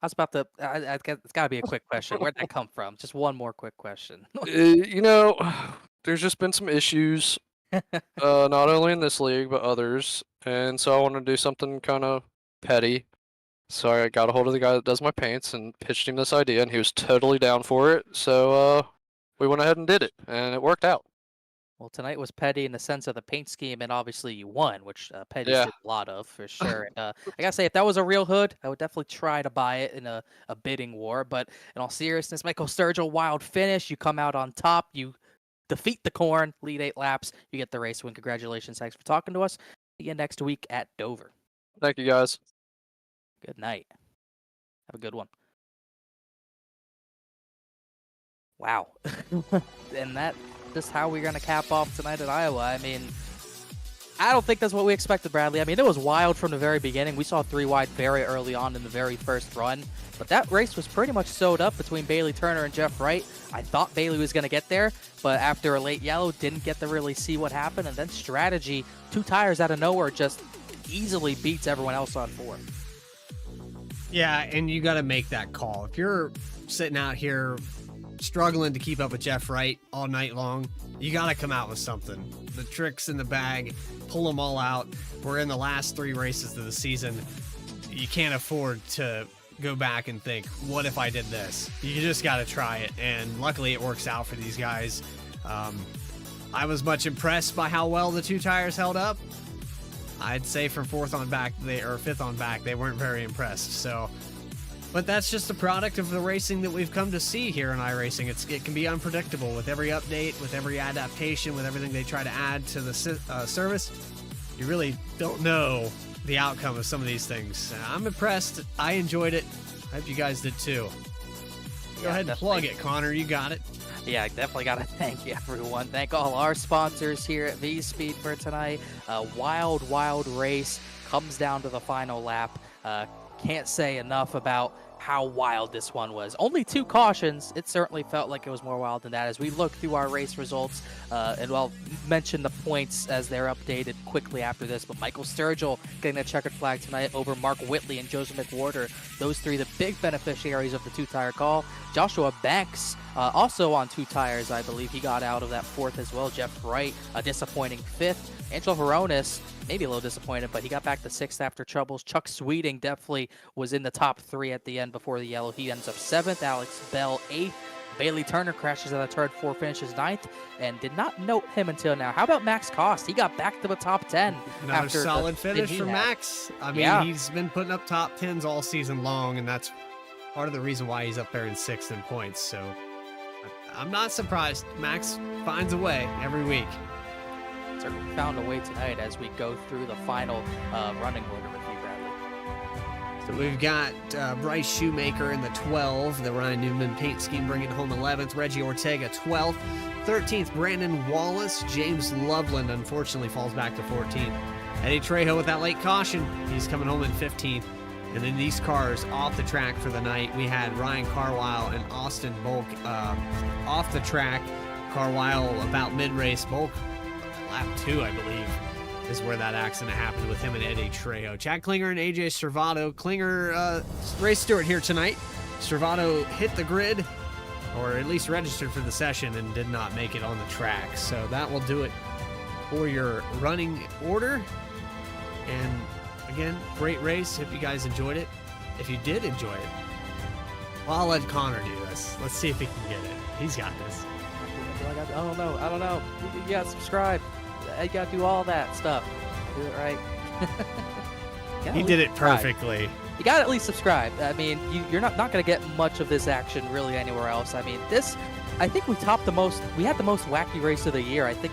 Speaker 4: I was about to. It's got to be a quick question. Where'd that come from? Just one more quick question.
Speaker 8: There's just been some issues, not only in this league but others, and so I want to do something kind of petty. So I got a hold of the guy that does my paints and pitched him this idea, and he was totally down for it. So we went ahead and did it, and it worked out.
Speaker 4: Well, tonight was petty in the sense of the paint scheme, and obviously you won, which petty
Speaker 8: Yeah.
Speaker 4: did a lot of for sure. And, I gotta say, if that was a real hood, I would definitely try to buy it in a bidding war. But in all seriousness, Michael Sturgill, wild finish. You come out on top. You defeat the Corn, lead 8 laps. You get the race win. Congratulations. Thanks for talking to us. See you next week at Dover.
Speaker 8: Thank you, guys.
Speaker 4: Good night. Have a good one. Wow. And that just how we're going to cap off tonight at Iowa. I mean, I don't think that's what we expected, Bradley. I mean, it was wild from the very beginning. We saw 3 wide very early on in the very first run, but that race was pretty much sewed up between Bailey Turner and Jeff Wright. I thought Bailey was going to get there, but after a late yellow, didn't get to really see what happened, and then strategy, 2 tires out of nowhere, just easily beats everyone else on 4.
Speaker 5: Yeah, and you got to make that call. If you're sitting out here struggling to keep up with Jeff Wright all night long, you got to come out with something. The tricks in the bag, pull them all out. We're in the last 3 races of the season. You can't afford to go back and think, what if I did this? You just got to try it, and luckily it works out for these guys. I was much impressed by how well the 2 tires held up. I'd say from 5th on back, they weren't very impressed. So, but that's just a product of the racing that we've come to see here in iRacing. It can be unpredictable with every update, with every adaptation, with everything they try to add to the service. You really don't know the outcome of some of these things. I'm impressed. I enjoyed it. I hope you guys did too. Go ahead and plug it, Connor. You got it.
Speaker 4: Yeah, I definitely got to thank you, everyone. Thank all our sponsors here at V-Speed for tonight. Wild, wild race comes down to the final lap. Can't say enough about how wild this one was. Only 2 cautions. It certainly felt like it was more wild than that. As we look through our race results, and I'll mention the points as they're updated quickly after this, but Michael Sturgill getting the checkered flag tonight over Mark Whitley and Joseph McWhorter. Those 3 the big beneficiaries of the 2-tire call. Joshua Banks also on 2 tires, I believe. He got out of that 4th as well. Jeff Wright, a disappointing 5th. Angelo Veronis, maybe a little disappointed, but he got back to 6th after troubles. Chuck Sweeting definitely was in the top 3 at the end before the yellow. He ends up 7th. Alex Bell 8th. Bailey Turner crashes at a turn 4, finishes 9th, and did not note him until now. How about Max Cost? He got back to the top 10.
Speaker 5: Another
Speaker 4: after
Speaker 5: solid
Speaker 4: the
Speaker 5: finish
Speaker 4: he
Speaker 5: for
Speaker 4: had.
Speaker 5: Max. I mean,
Speaker 4: Yeah.
Speaker 5: he's been putting up top 10s all season long, and that's part of the reason why he's up there in 6th in points. So I'm not surprised. Max finds a way every week.
Speaker 4: Certainly found a way tonight as we go through the final running order with you, Bradley.
Speaker 5: So we've got Bryce Shoemaker in the 12, the Ryan Newman paint scheme bringing home 11th, Reggie Ortega 12th, 13th Brandon Wallace, James Loveland unfortunately falls back to 14th. Eddie Trejo with that late caution, he's coming home in 15th. And then these cars off the track for the night, we had Ryan Carlisle and Austin Bulk off the track. Carlisle about mid-race. Bulk, lap 2, I believe, is where that accident happened with him and Eddie Trejo. Chad Klinger and AJ Servato. Klinger, race steward here tonight. Servato hit the grid, or at least registered for the session, and did not make it on the track. So that will do it for your running order. And again, great race. Hope you guys enjoyed it. If you did enjoy it, well, I'll let Connor do this. Let's see if he can get it. He's got this.
Speaker 4: I don't know. You gotta subscribe. You gotta do all that stuff. Do it right.
Speaker 5: He did it perfectly.
Speaker 4: You gotta at least subscribe. I mean, you're not gonna get much of this action really anywhere else. I mean, I think we had the most wacky race of the year. I think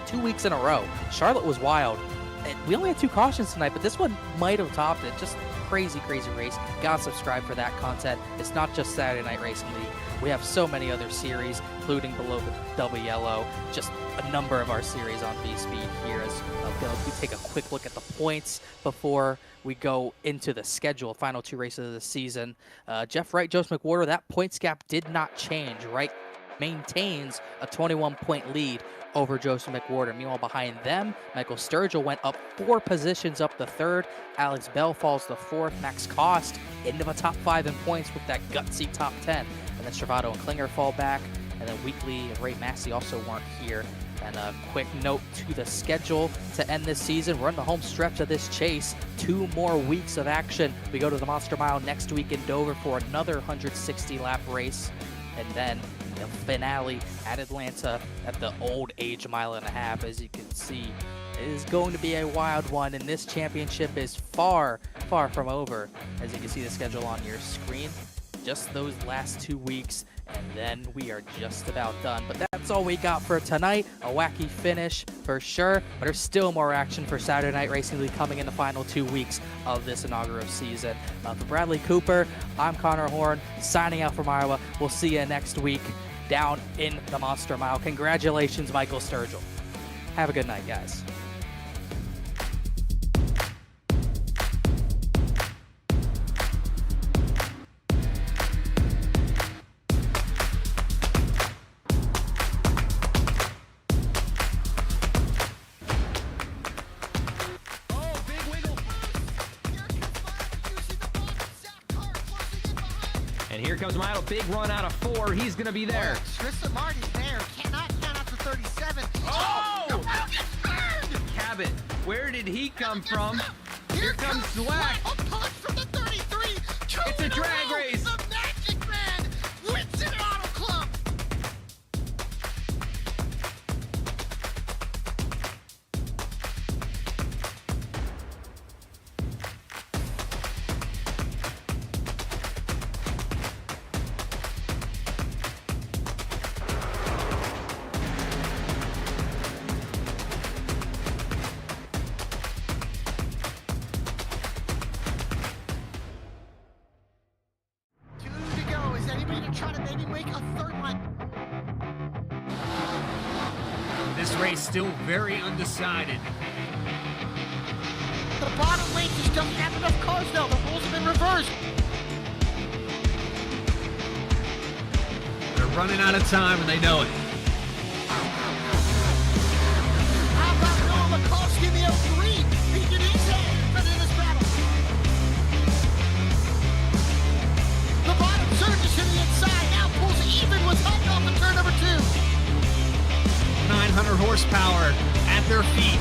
Speaker 4: two weeks in a row. Charlotte was wild. And we only had 2 cautions tonight, but this one might have topped it. Just crazy race. Gotta subscribe for that content. It's not just Saturday Night Racing League. We have so many other series, including below the double yellow, just a number of our series on V-Speed here. As we take a quick look at the points before we go into the schedule, final 2 races of the season. Jeff Wright, Joseph McWhorter, that points gap did not change. Wright maintains a 21-point lead over Joseph McWhorter. Meanwhile, behind them, Michael Sturgill went up 4 positions up the 3rd. Alex Bell falls to 4th. Max Cost into the top 5 in points with that gutsy top 10. And then Servato and Klinger fall back. And then Wheatley and Ray Massey also weren't here. And a quick note to the schedule to end this season. We're in the home stretch of this chase. 2 more weeks of action. We go to the Monster Mile next week in Dover for another 160-lap race. And then the finale at Atlanta at the old age mile and a half. As you can see, it is going to be a wild one, and this championship is far from over. As you can see the schedule on your screen, just those last 2 weeks, and then we are just about done. But that's all we got for tonight. A wacky finish for sure, but there's still more action for Saturday Night Racing League coming in the final 2 weeks of this inaugural season. For Bradley Cooper, I'm Connor Horn, signing out from Iowa. We'll see you next week down in the Monster Mile. Congratulations, Michael Sturgill. Have a good night, guys.
Speaker 1: And here comes Milo, big run out of 4. He's going to be there.
Speaker 2: Tristan Martin's there. Cannot count out to 37.
Speaker 1: Oh! Cabot, where did he come from? Here comes Zwack.
Speaker 2: A punch from the 33.
Speaker 1: It's a drag race.
Speaker 2: The Magic Man wins it Auto Club.
Speaker 3: This race still very undecided.
Speaker 2: The bottom lane just doesn't have enough cars now. The rules have been reversed.
Speaker 5: They're running out of time, and they know it.
Speaker 2: How about Noah Mikulski in the L3? He can easily defend in this battle. The bottom surges to the inside. Now pulls even with Hutton off the turn number 2.
Speaker 5: 900 horsepower at their feet.